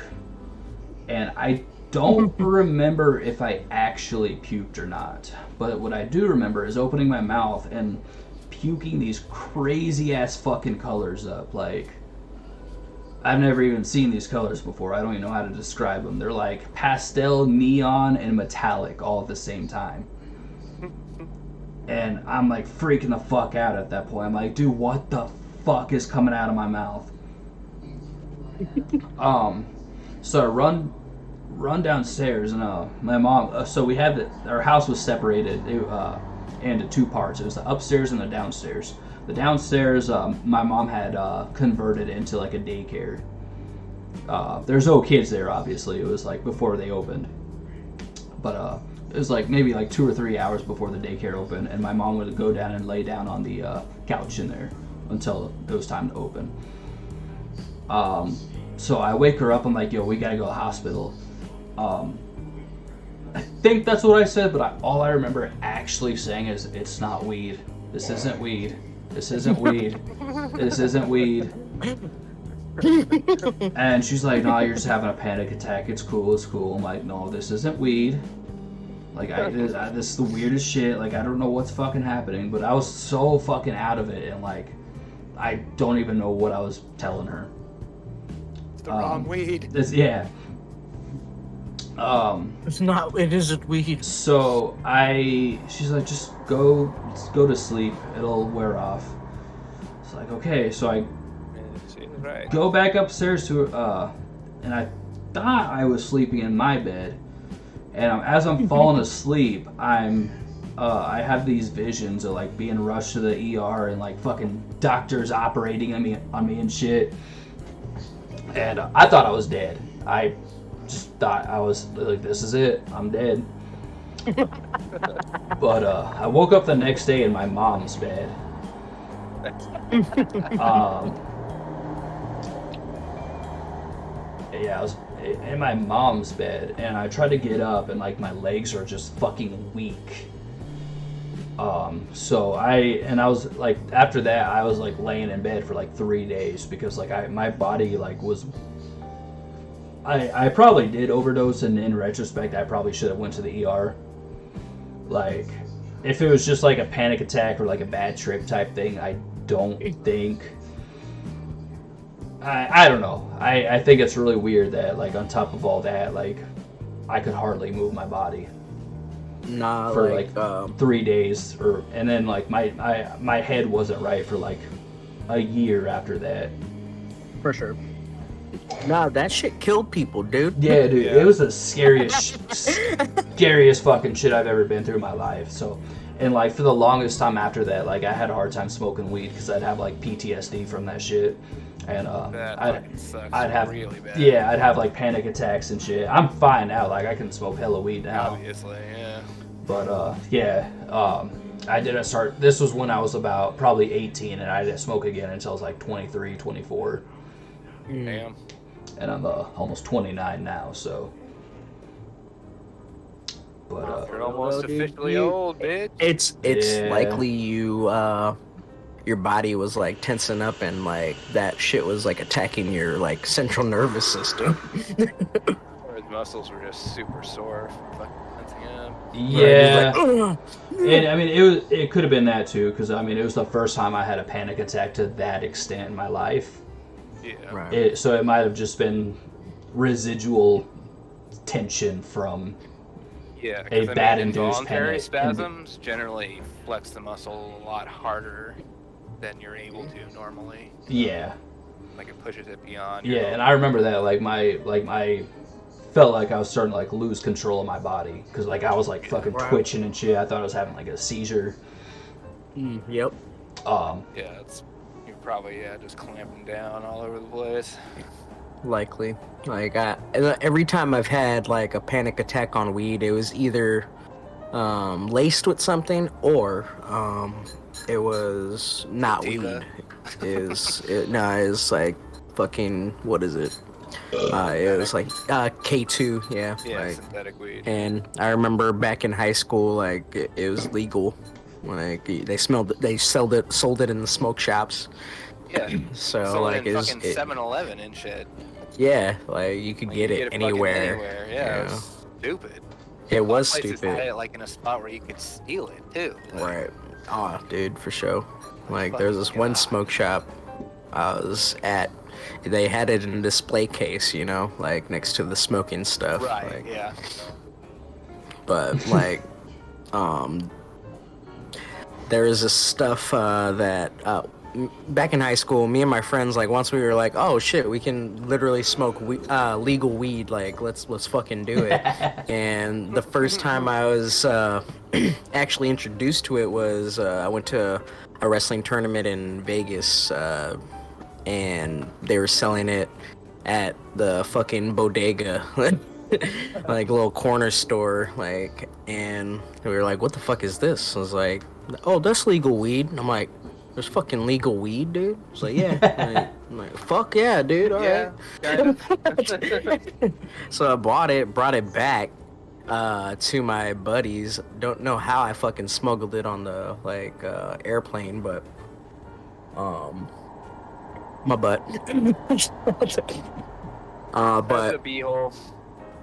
and I don't remember if I actually puked or not. But what I do remember is opening my mouth and puking these crazy ass fucking colors up. Like, I've never even seen these colors before. I don't even know how to describe them. They're like pastel, neon, and metallic all at the same time. And I'm like freaking the fuck out at that point. I'm like, dude, what the fuck is coming out of my mouth? So I run downstairs, and my mom. So we had our house was separated into two parts. It was the upstairs and the downstairs. The downstairs, my mom had converted into like a daycare. There's no kids there, obviously. It was like before they opened, but it was like maybe like 2 or 3 hours before the daycare opened, and my mom would go down and lay down on the couch in there until it was time to open. So I wake her up. I'm like, yo, we gotta go to the hospital. I think that's what I said, but all I remember actually saying is, it's not weed. This isn't weed. This isn't weed. This isn't weed. And she's like, no, you're just having a panic attack. It's cool. It's cool. I'm like, no, this isn't weed. Like, this is the weirdest shit. Like, I don't know what's fucking happening, but I was so fucking out of it, and like, I don't even know what I was telling her. It's the wrong weed. Yeah. It's not. It isn't weed. So she's like, just go to sleep. It'll wear off. It's like, okay. So I go back upstairs to and I thought I was sleeping in my bed, and as I'm falling asleep, I have these visions of like being rushed to the ER and like fucking doctors operating on me and shit. And I thought I was dead. I just thought I was like, this is it, I'm dead. But I woke up the next day in my mom's bed. Yeah, I was in my mom's bed, and I tried to get up, and like my legs are just fucking weak. So I was like, after that, I was like laying in bed for like 3 days because like my body like was. I probably did overdose, and in retrospect, I probably should have went to the ER. Like, if it was just like a panic attack or like a bad trip type thing, I don't think. I don't know. I think it's really weird that like on top of all that, like I could hardly move my body. Nah, for like 3 days, and then like my head wasn't right for like a year after that. For sure. Nah, that shit killed people, dude. Yeah, dude, it was the scariest fucking shit I've ever been through in my life. So, and like for the longest time after that, like I had a hard time smoking weed because I'd have like PTSD from that shit, and I'd have really bad. Yeah, I'd have like panic attacks and shit. I'm fine now, like I can smoke hella weed now. Obviously, yeah. But I didn't start. This was when I was about probably 18, and I didn't smoke again until I was like 23, 24. Damn. And I'm almost 29 now, so. But you're almost officially old, bitch. It's Yeah. likely your body was like tensing up, and like that shit was like attacking your like central nervous system. Or his muscles were just super sore from fucking tensing up. yeah, Like, and I mean it could have been that too, because I mean it was the first time I had a panic attack to that extent in my life. Yeah. right. So it might have just been residual tension from Yeah, a because bad induced involuntary panic. spasms generally flex the muscle a lot harder than you're able to normally. Yeah. Like it pushes it beyond. Yeah, and I remember that I felt like I was starting to like lose control of my body because like I was like fucking Wow. twitching and shit. I thought I was having like a seizure. Yep. Yeah, you're probably just clamping down all over the place. Likely. Like every time I've had like a panic attack on weed, it was either laced with something or it was not Sativa? weed. It's like fucking what is it? It was like K2, yeah. Yeah, Like, synthetic weed. and I remember back in high school, like it was legal. Like they sold it in the smoke shops. Yeah. So Sold like in it was, fucking 7-Eleven and shit. yeah, like you could Like, get you it fucking anywhere. anywhere. Yeah, it was stupid. It was Some places stupid. had it like in a spot where you could steal it too. Like, Right. Oh, dude, for sure. Like, Fucking there's this one God. smoke shop I was at. They had it in a display case, you know, like next to the smoking stuff. Right. Like, Yeah. but like, there is this stuff that back in high school, me and my friends, like once we were like, oh shit, we can literally smoke legal weed, like let's fucking do it. And the first time I was actually introduced to it was I went to a wrestling tournament in Vegas, and they were selling it at the fucking bodega. Like a little corner store, like, and we were like, what the fuck is this? I was like, oh, that's legal weed. And I'm like, there's fucking legal weed, dude? It's like, yeah. I'm like, fuck yeah, dude, alright. Yeah. Kind of. So I brought it back to my buddies. Don't know how I fucking smuggled it on the airplane, but my butt. That's But a beehole.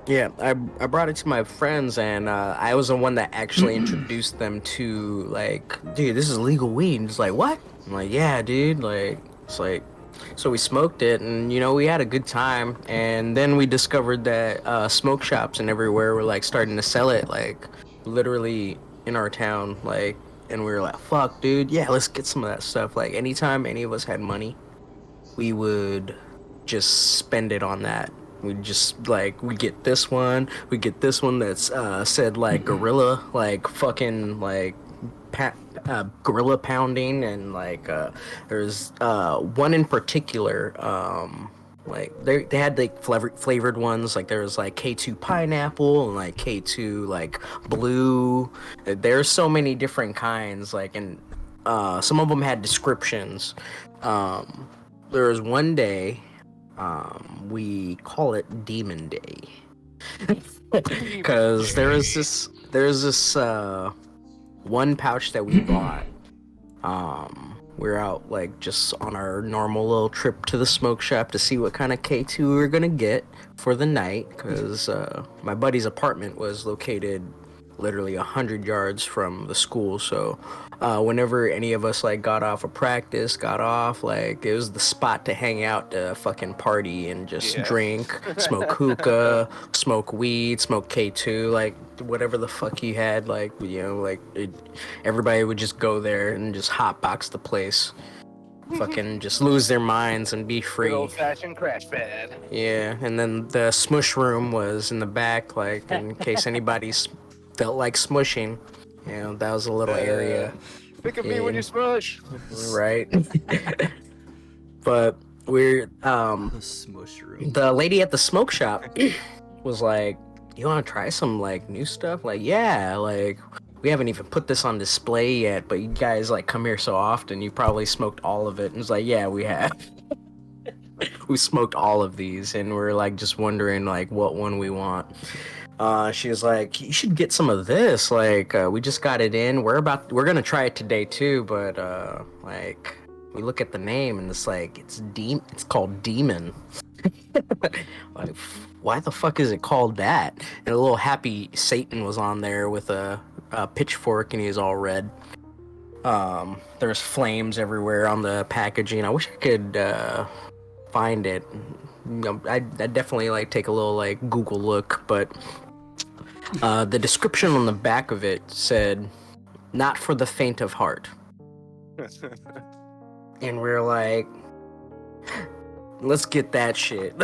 yeah, I brought it to my friends, and I was the one that actually introduced them to, like, dude, this is legal weed. And it's like, what? I'm like, yeah, dude. Like, it's like, so we smoked it, and you know, we had a good time. And then we discovered that smoke shops and everywhere were like starting to sell it, like, literally in our town, like, and we were like, fuck, dude, yeah, let's get some of that stuff. Like, anytime any of us had money, we would just spend it on that. We just like we get this one that's said like gorilla, like fucking like gorilla pounding, and like there's one in particular, like they had like flavored ones, like there was like K2 pineapple and like K2 like blue. There's so many different kinds, like, and some of them had descriptions. There was one day, we call it Demon Day, because there's this one pouch that we bought. We're out like just on our normal little trip to the smoke shop to see what kind of K2 we were gonna get for the night, because my buddy's apartment was located literally 100 yards from the school, so whenever any of us like got off of practice, like it was the spot to hang out, to fucking party and just drink, smoke hookah, smoke weed, smoke K2, like whatever the fuck you had, like, you know, like everybody would just go there and just hotbox the place, fucking just lose their minds and be free. Old-fashioned crash pad. Yeah, and then the smush room was in the back, like in case anybody's felt like smushing, you know, that was a little area. Think of me when you smush. Right. But we're The smush room. the lady at the smoke shop was like, you want to try some like new stuff? Like, yeah, like we haven't even put this on display yet, but you guys like come here so often, you probably smoked all of it. And it's like, yeah, we have. We smoked all of these, and we're like just wondering like what one we want. She was like, you should get some of this, like we just got it in, we're gonna try it today too, but like we look at the name and it's like it's called Demon. Like, why the fuck is it called that? And a little happy Satan was on there with a pitchfork, and he was all red. There's flames everywhere on the packaging. I wish I could find it. I definitely like take a little like Google look, but The description on the back of it said, "Not for the faint of heart." And we're like, let's get that shit.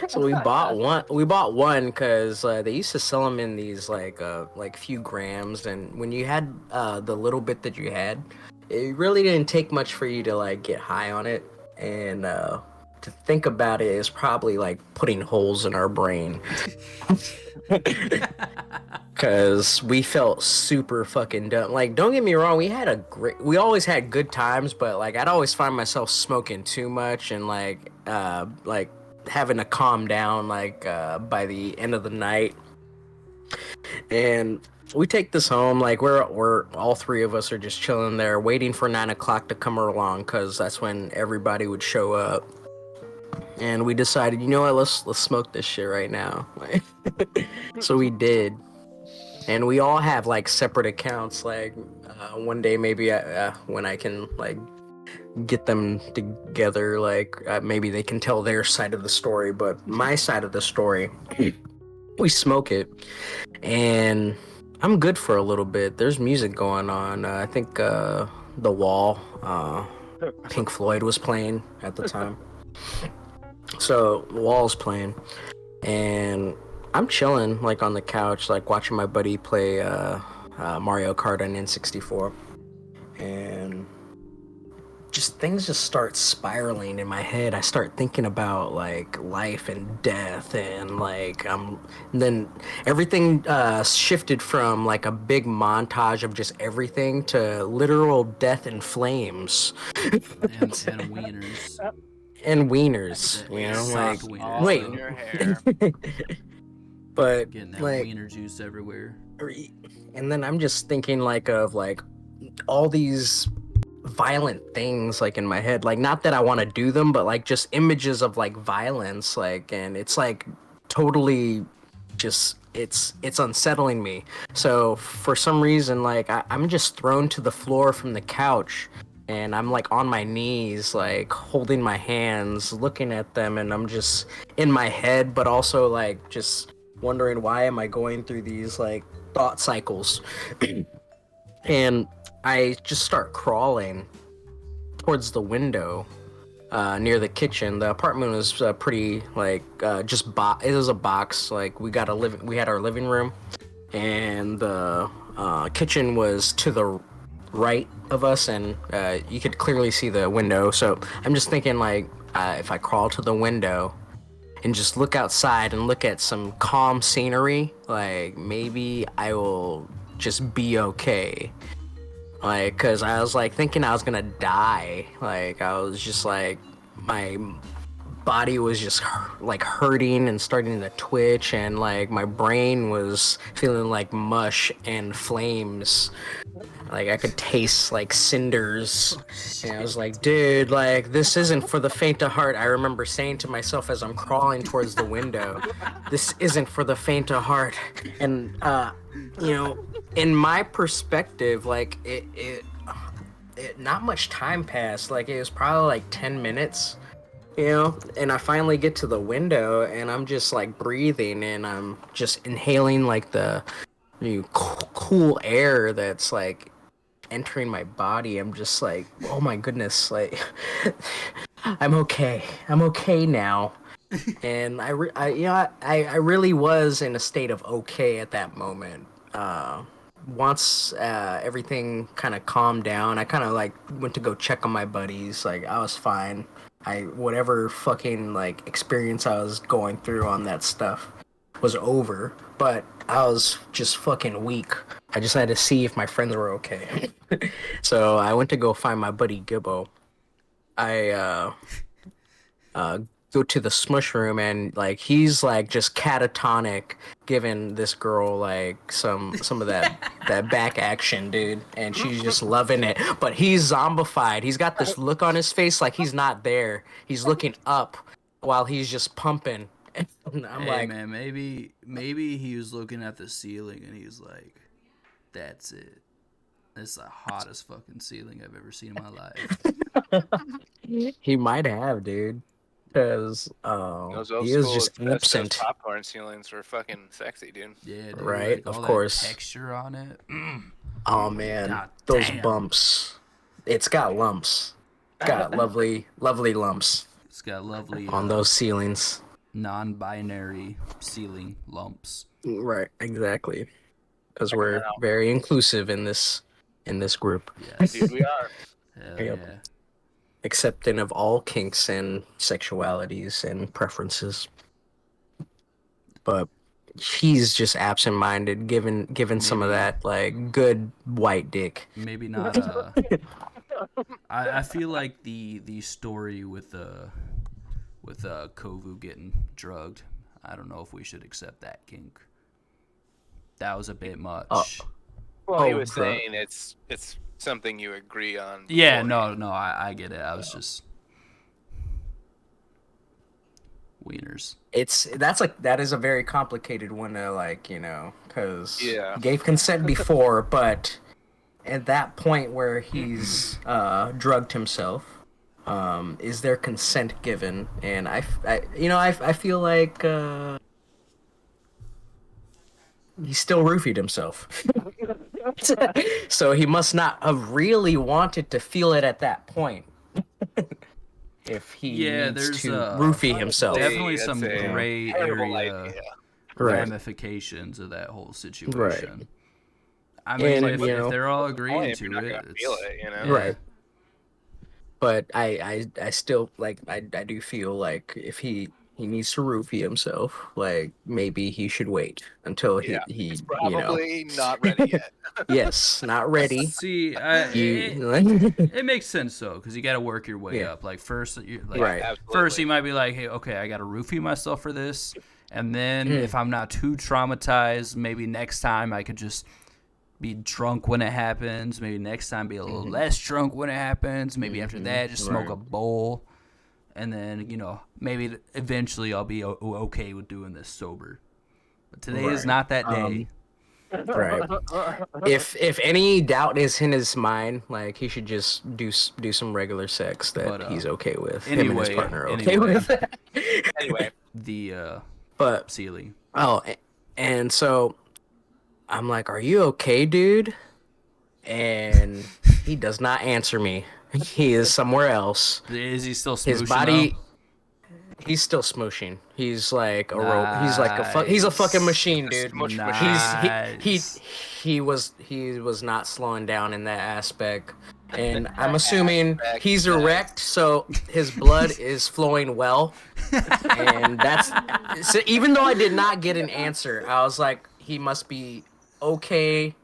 So we bought one. We bought one because they used to sell them in these like few grams, and when you had the little bit that you had, it really didn't take much for you to like get high on it. And to think about it is probably like putting holes in our brain. Cause we felt super fucking dumb. Like, don't get me wrong, we always had good times, but like I'd always find myself smoking too much and like having to calm down like by the end of the night. And we take this home, like we're all three of us are just chilling there, waiting for 9 o'clock to come along, cause that's when everybody would show up. And we decided, you know what, let's smoke this shit right now. So we did. And we all have like separate accounts. Like one day, maybe when I can like get them together, like maybe they can tell their side of the story. But my side of the story, we smoke it, and I'm good for a little bit. There's music going on. I think The Wall, Pink Floyd was playing at the time. So The Wall's playing, and I'm chilling like on the couch, like watching my buddy play Mario Kart on N64, and just things just start spiraling in my head. I start thinking about like life and death, and like then everything shifted from like a big montage of just everything to literal death and flames and wieners. And wieners, you know, like Wieners, wait. In your hair. But Getting that like, wiener juice everywhere. and then I'm just thinking like of like all these violent things like in my head, like not that I want to do them, but like just images of like violence, like, and it's like totally just it's unsettling me. So for some reason, like I'm just thrown to the floor from the couch, and I'm like on my knees, like holding my hands, looking at them, and I'm just in my head, but also like just wondering why am I going through these like thought cycles. And I just start crawling towards the window near the kitchen. The apartment was pretty like it was a box. Like we had our living room, and the kitchen was to the right of us, and you could clearly see the window. So I'm just thinking like if I crawl to the window and just look outside and look at some calm scenery, like maybe I will just be okay. Like, cause I was like thinking I was gonna die. Like I was just like, my body was just like hurting and starting to twitch, and like my brain was feeling like mush and flames. Like I could taste like cinders. And I was like, dude, like this isn't for the faint of heart. I remember saying to myself as I'm crawling towards the window, this isn't for the faint of heart. And you know, in my perspective, like it not much time passed. Like it was probably like 10 minutes, you know, and I finally get to the window, and I'm just like breathing, and I'm just inhaling like the cool air that's like entering my body. I'm just like, oh my goodness, like I'm okay now. And I really was in a state of okay at that moment. Once everything kind of calmed down, I kind of like went to go check on my buddies. Like I was fine. Whatever fucking like experience I was going through on that stuff was over, but I was just fucking weak. I just had to see if my friends were okay. So I went to go find my buddy Gibbo. I go to the smush room, and like he's like just catatonic, giving this girl like some of that back action, dude, and she's just loving it. But he's zombified. He's got this look on his face like he's not there. He's looking up while he's just pumping. And I'm Hey like, man, maybe he was looking at the ceiling and he's like, "That's it. That's the hottest fucking ceiling I've ever seen in my life." he might have, dude. Because Those old he is school just asbestos absent, popcorn ceilings were fucking sexy, dude. Yeah, dude. right? Like, Of all course. that texture on it. Oh man, God those damn. bumps. It's got lumps. It's got lovely, lovely lumps It's got lovely on those ceilings. non-binary ceiling lumps. Right, exactly. Because Check 'em we're out. very inclusive in this group, Yes. Dude, we are. Hell Yep. yeah. accepting of all kinks and sexualities and preferences. But he's just absent-minded, given some of Maybe- that like good white dick. Maybe not. I feel like the story with Kovu getting drugged. I don't know if we should accept that kink. That was a bit much. Well, he Oh, was drug. saying it's something you agree on. Yeah, beforehand. no, I get it. I was just wieners. That is a very complicated one to because Yeah. he gave consent before, but at that point where he's drugged himself, is there consent given? And I feel like he still roofied himself. So he must not have really wanted to feel it at that point. If he needs there's to roofie himself. definitely That's some a gray terrible area idea. Right. ramifications of that whole situation. I And, mean, you if know, they're all What's the agreeing point if you're to not it, gonna feel it, you know? yeah. Right. But I still I do feel like if he needs to roofie himself, like maybe he should wait until Yeah, he He's probably not ready yet. yes, not ready. See, it makes sense though, because you got to work your way Yeah. up. Like first, Right. Absolutely. first you might be like, hey, okay, I got to roofie myself for this, and then if I'm not too traumatized, maybe next time I could just be drunk when it happens. Maybe next time be a little less drunk when it happens. Maybe after that, just smoke Right. a bowl, and then maybe eventually I'll be okay with doing this sober. But today is Right. not that day. Right. If any doubt is in his mind, like he should just do some regular sex that But, he's okay with. Him and his anyway- partner are okay anyway. with. Anyway, The But ceiling. and so I'm like, "Are you okay, dude?" And he does not answer me. He is somewhere else. Is he still His smooshing, body. though? He's still smooshing. He's like a rope. He's like he's a fucking machine, dude. Smush Nice. He was not slowing down in that aspect. And I'm assuming he's erect, so his blood is flowing well. And that's so even though I did not get an answer, I was like, he must be okay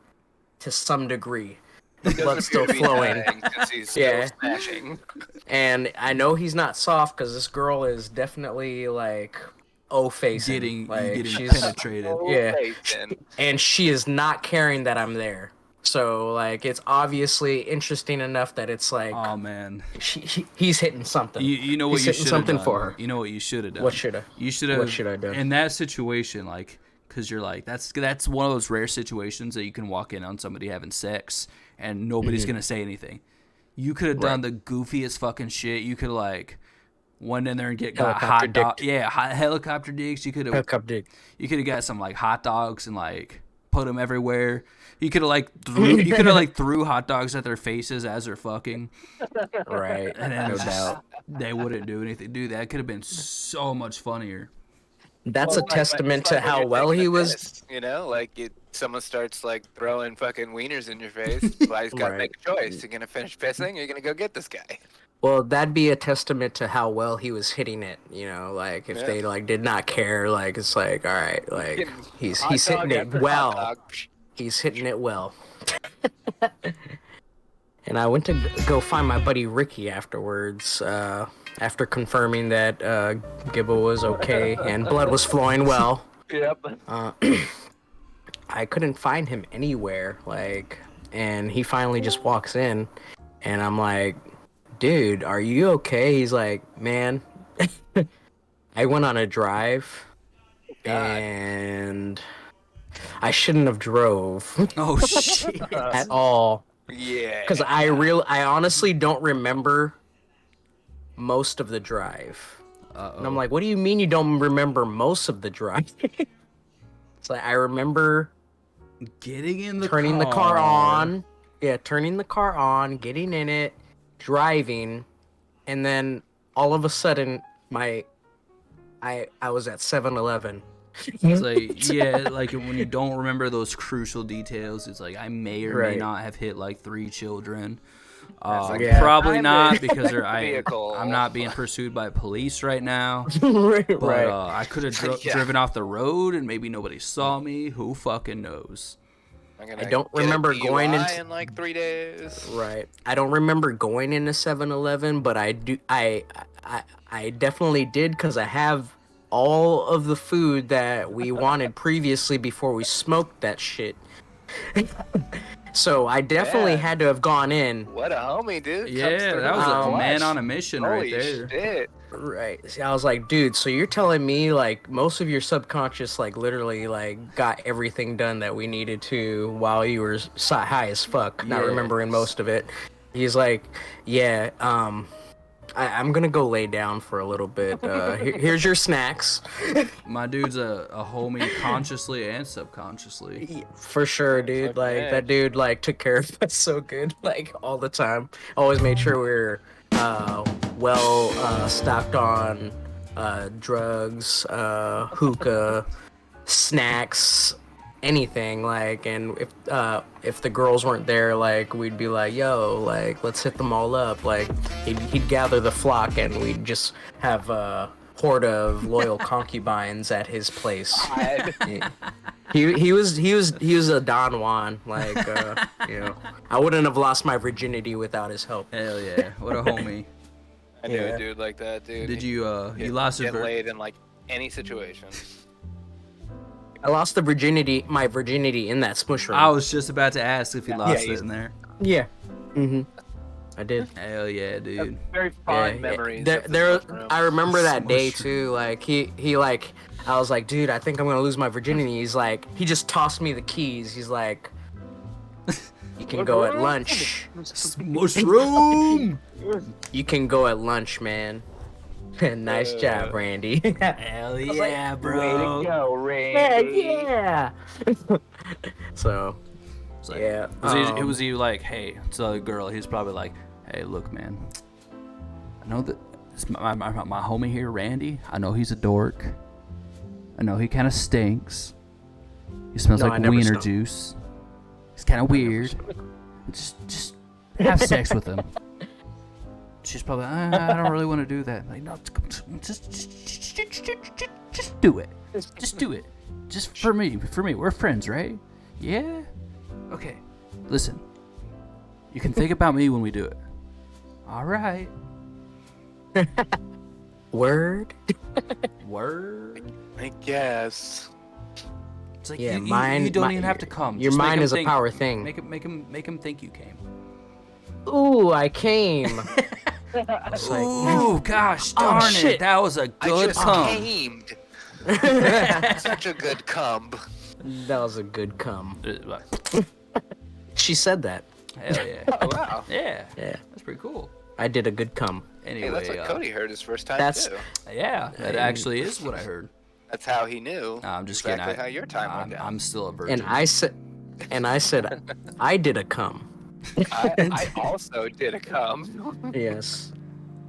to some degree. The he doesn't blood's still appear to be flowing. dying since he's Yeah. still smashing. And I know he's not soft because this girl is definitely like facing, Getting like she's penetrated. Yeah. Jason. and she is not caring that I'm there. So like it's obviously interesting enough that it's like Oh man, he's hitting something. you know what He's you hitting should have something done. for her. You know what you should have done. What should I? You should have. What should I do? In that situation, like, because you're like that's one of those rare situations that you can walk in on somebody having sex and nobody's gonna say anything. You could have done the goofiest fucking shit. You could have like went in there and got Helicopter hot dog. dick. Yeah, helicopter dicks. You could have. Cup dick. You could have got some like hot dogs and like put them everywhere. You could have threw hot dogs at their faces as they're fucking, Right. and then No it's just- doubt. they wouldn't do anything. Dude, that could have been so much funnier. That's Well, a testament it's to like when how you're well taking he a was. piss, like someone starts like throwing fucking wieners in your face. Well, he's got to Right. make a choice. You're gonna finish pissing, or you're gonna go get this guy. Well, that'd be a testament to how well he was hitting it. Like if Yeah. they like did not care, like it's like all right, like Getting he's hot hitting dog it after hot well. dog. He's hitting it well. And I went to go find my buddy Ricky afterwards, after confirming that Gibbo was okay and blood was flowing well. Yep. I couldn't find him anywhere, and he finally just walks in, and I'm like, dude, are you okay? He's like, man, I went on a drive, and I shouldn't have drove Oh shit! at all. Yeah. Because I honestly don't remember most of the drive. And I'm like, what do you mean you don't remember most of the drive? It's like, I remember getting in the turning the car on. Yeah, turning the car on, getting in it, driving, and then all of a sudden, I was at 7-Eleven. It's like, yeah, like when you don't remember those crucial details, it's like I may or may Right. not have hit like 3 children. Yeah. Probably I'm not in because vehicle. I'm not being pursued by police right now. Right. But I could have Yeah. driven off the road and maybe nobody saw me. Who fucking knows? I'm gonna I don't get a remember DUI going into- in like 3 days. Right. I don't remember going into 7-Eleven, but I do. I definitely did because I have all of the food that we wanted previously before we smoked that shit. So I definitely Yeah. had to have gone in. What a homie, dude. Yeah, Comes through that was with a the man clutch. on a mission Holy right there. shit. Right. See, I was like, dude, so you're telling me like most of your subconscious like literally like got everything done that we needed to while you were high as fuck, not Yeah. remembering most of it. He's like, yeah, I'm gonna go lay down for a little bit. Here's your snacks. My dude's a homie consciously and subconsciously. For sure, dude. Like yeah. that dude like took care of us so good, like all the time. Always made sure we were well stocked on drugs, hookah, snacks, anything. Like, and if the girls weren't there, like we'd be like, yo, like let's hit them all up. Like he'd gather the flock, and we'd just have a horde of loyal concubines at his place. He was a Don Juan, like you know. I wouldn't have lost my virginity without his help. Hell yeah, what a homie. I knew Yeah. a dude like that, dude. Did He you get- you lost your get laid in like any situation. I lost my virginity in that smush room. I was just about to ask if you lost he's- it in there. Yeah. I did. Hell yeah, dude. Very fond memories. of the There, smoke room. I remember that day Smush too. Like he like, I was like, dude, I think I'm gonna lose my virginity. He's like, he just tossed me the keys. He's like, you can go at lunch. Mushroom. You can go at lunch, man. Nice job, Randy. Hell yeah, bro. Way to go, Randy. yeah. So, It's like, yeah. Was he like, hey, to the girl? He's probably like, hey, look, man. I know that it's my homie here, Randy. I know he's a dork. I know he kind of stinks. He smells No, I like never wiener stunk. juice. He's kind of weird. Just have sex with him. She's probably, I don't really want to do that. Like, no, just do it. Just do it. Just for me. We're friends, right? Yeah? Okay. Listen. You can think about me when we do it. All right. Word. Word. I guess. It's like Yeah, you mine. don't my- even have to come. Your Just make mind him is a think- power thing. Make him think you came. Ooh, I came. It's like, Ooh, gosh darn it. shit. That was a I good just come. camed. Such a good cum. that was a good cum. Hell She said that. yeah. Oh wow. Yeah. Yeah, That's pretty cool. I did a good cum. Hey, Anyway, that's what Cody heard his first time that's- too. yeah, that actually is what I heard. That's how he knew. No, I'm just exactly kidding. how your time went down. I'm still a virgin. And I said, I did a cum. I also did a cum. Yes.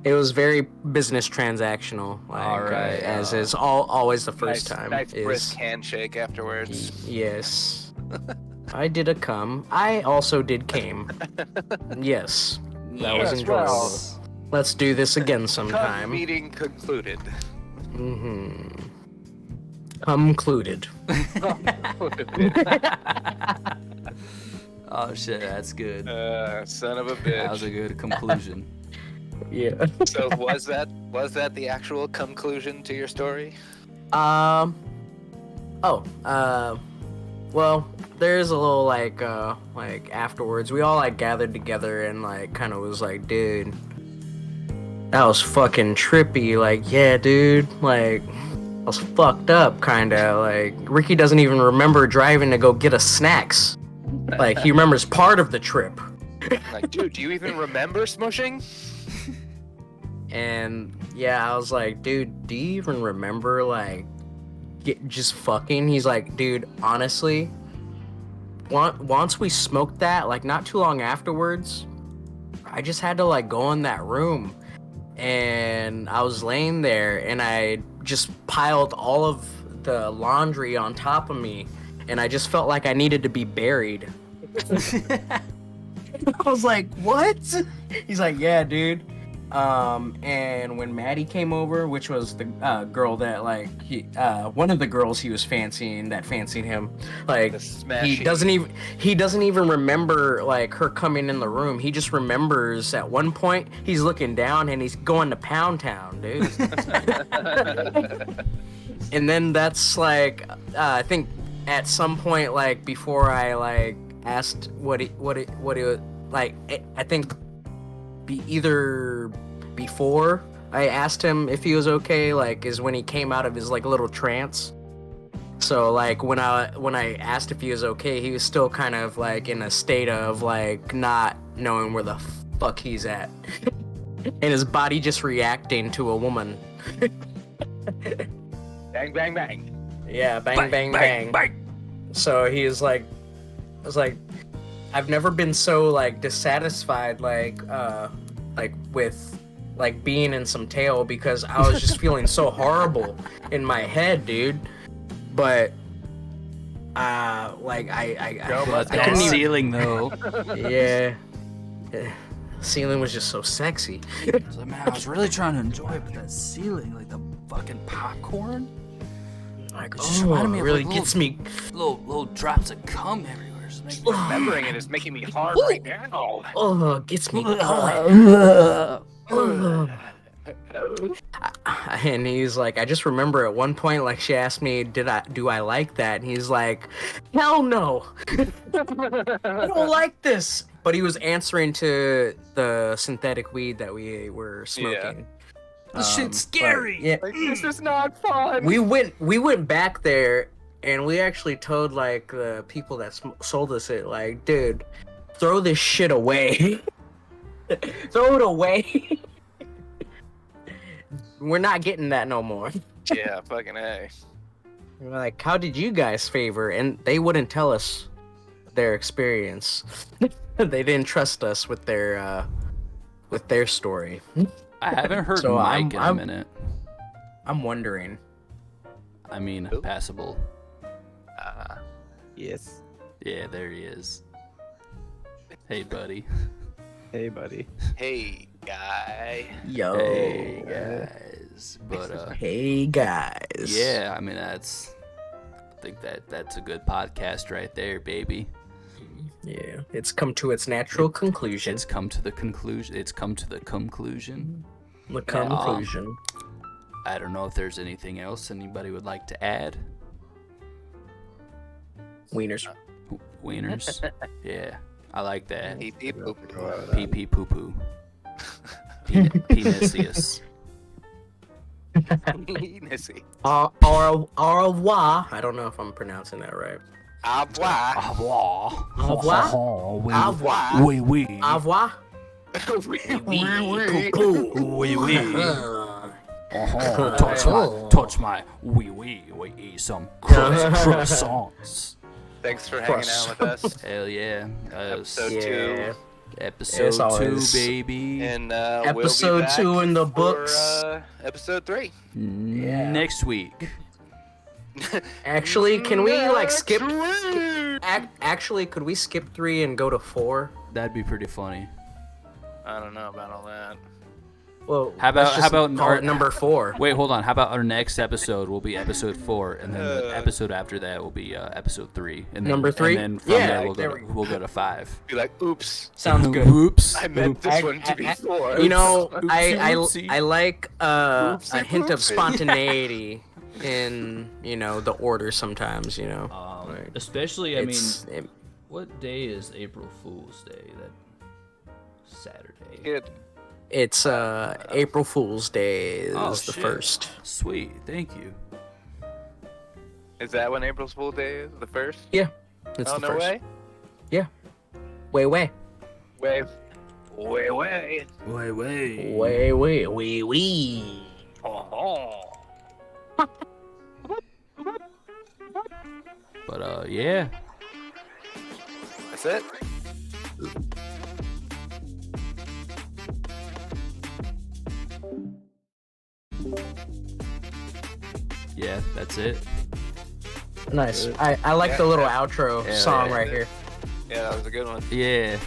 It was very business transactional. Like, All right, as is always the first nice, time. nice is brisk handshake afterwards. yes. I did a cum. I also did came. Yes. That was Yes, enjoyable. well. Let's do this again Cum sometime. meeting concluded. Concluded. Oh shit, that's good. Son of a That was a bitch. good conclusion. Yeah. So was that the actual conclusion to your story? Well, there's a little like afterwards, we all like gathered together and like kind of was like, dude, that was fucking trippy. Like, yeah, dude, like, I was fucked up, kind of. Like, Ricky doesn't even remember driving to go get us snacks. Like, he remembers part of the trip. Like, dude, do you even remember smushing? And yeah, I was like, dude, do you even remember like just fucking? He's like, dude, honestly, once we smoked that, like not too long afterwards, I just had to like go in that room, and I was laying there, and I just piled all of the laundry on top of me, and I just felt like I needed to be buried. I was like, what? He's like, yeah, dude. And when Maddie came over, which was the girl that like one of the girls he was fancying that fancied him, like he doesn't even remember like her coming in the room. He just remembers at one point he's looking down and he's going to Pound Town, dude. And then that's like I think at some point like before I like asked what it like I think either before I asked him if he was okay, like is when he came out of his like little trance. So like when I asked if he was okay, he was still kind of like in a state of like not knowing where the fuck he's at. And his body just reacting to a woman. Bang, bang, bang. Yeah, bang, bang, bang, bang. So he is like, I was like, I've never been so like dissatisfied like with like being in some tail, because I was just feeling so horrible in my head, dude. But like I that ceiling though. Yeah. Ceiling was just so sexy. I was like, man, I was really trying to enjoy it, but that ceiling, like the fucking popcorn, Like, just reminded me of really like gets me. little drops of cum everywhere. So Remembering it is making me hard right now. Oh, gets me. And he's like, I just remember at one point, like she asked me, do I like that? And he's like, hell no, I don't like this. But he was answering to the synthetic weed that we were smoking. This shit's scary. Yeah, Like, this is not fun. we went back there, and we actually told like the people that sold us it, like, dude, throw this shit away. Throw it away. We're not getting that no more. Yeah, fucking A. We're like, how did you guys favor? And they wouldn't tell us their experience. They didn't trust us with their story. I haven't heard So Mike in a minute. I'm wondering. I mean, passable. Yes. Yeah, there he is. Hey, buddy. Hey, buddy. Hey, guy. Yo. Hey, guys. But Hey guys. yeah, I mean I think that's a good podcast right there, baby. Yeah. It's come to its natural conclusion. It's come to the conclusion. It's come to the conclusion. The conclusion. I don't know if there's anything else anybody would like to add. Wieners. Wieners. Yeah, I like that. Pee pee poop. Pee pee poo poo. Penisius. Nissy. Au revoir. I don't know if I'm pronouncing that right. Au revoir. Au revoir. Au revoir. Oh, oui. Au revoir. Oui, oui. Au revoir. Oui, oui. Touch my oui, oui. We eat some croissants. Thanks for hanging out with us. Hell yeah. Episode Yeah. 2. Episode As 2, always. baby. And Episode we'll be back 2 in the for, books. Episode 3. Yeah. Next week. Actually, can we like skip? Actually, could we skip 3 and go to 4? That'd be pretty funny. I don't know about all that. Well, How about- let's just how about call our- it number 4? Wait, hold on. How about our next episode will be episode 4, and then the episode after that will be episode 3, and then, Number 3? and then from Yeah, there there we go. we'll go to 5. Be like, oops. Sounds good. Whoops. I meant this one to be 4. You know, Oopsie. I like a Oopsie hint of poopsie. spontaneity in, you know, the order sometimes, you know. Like, Especially, it- what day is April Fool's Day? That Saturday. Good. it's April Fool's Day is Oh, the shit. 1st. Sweet, thank you. Is that when April's Fool Day is? The 1st? Yeah, it's Oh, the no 1st. way? Yeah. Way. Wave. Way, way. Way, way. Wee. Oh, But yeah. that's it. Yeah, that's it. Nice. I like the little outro Yeah, song yeah. right here. Yeah, that was a good one. Yeah.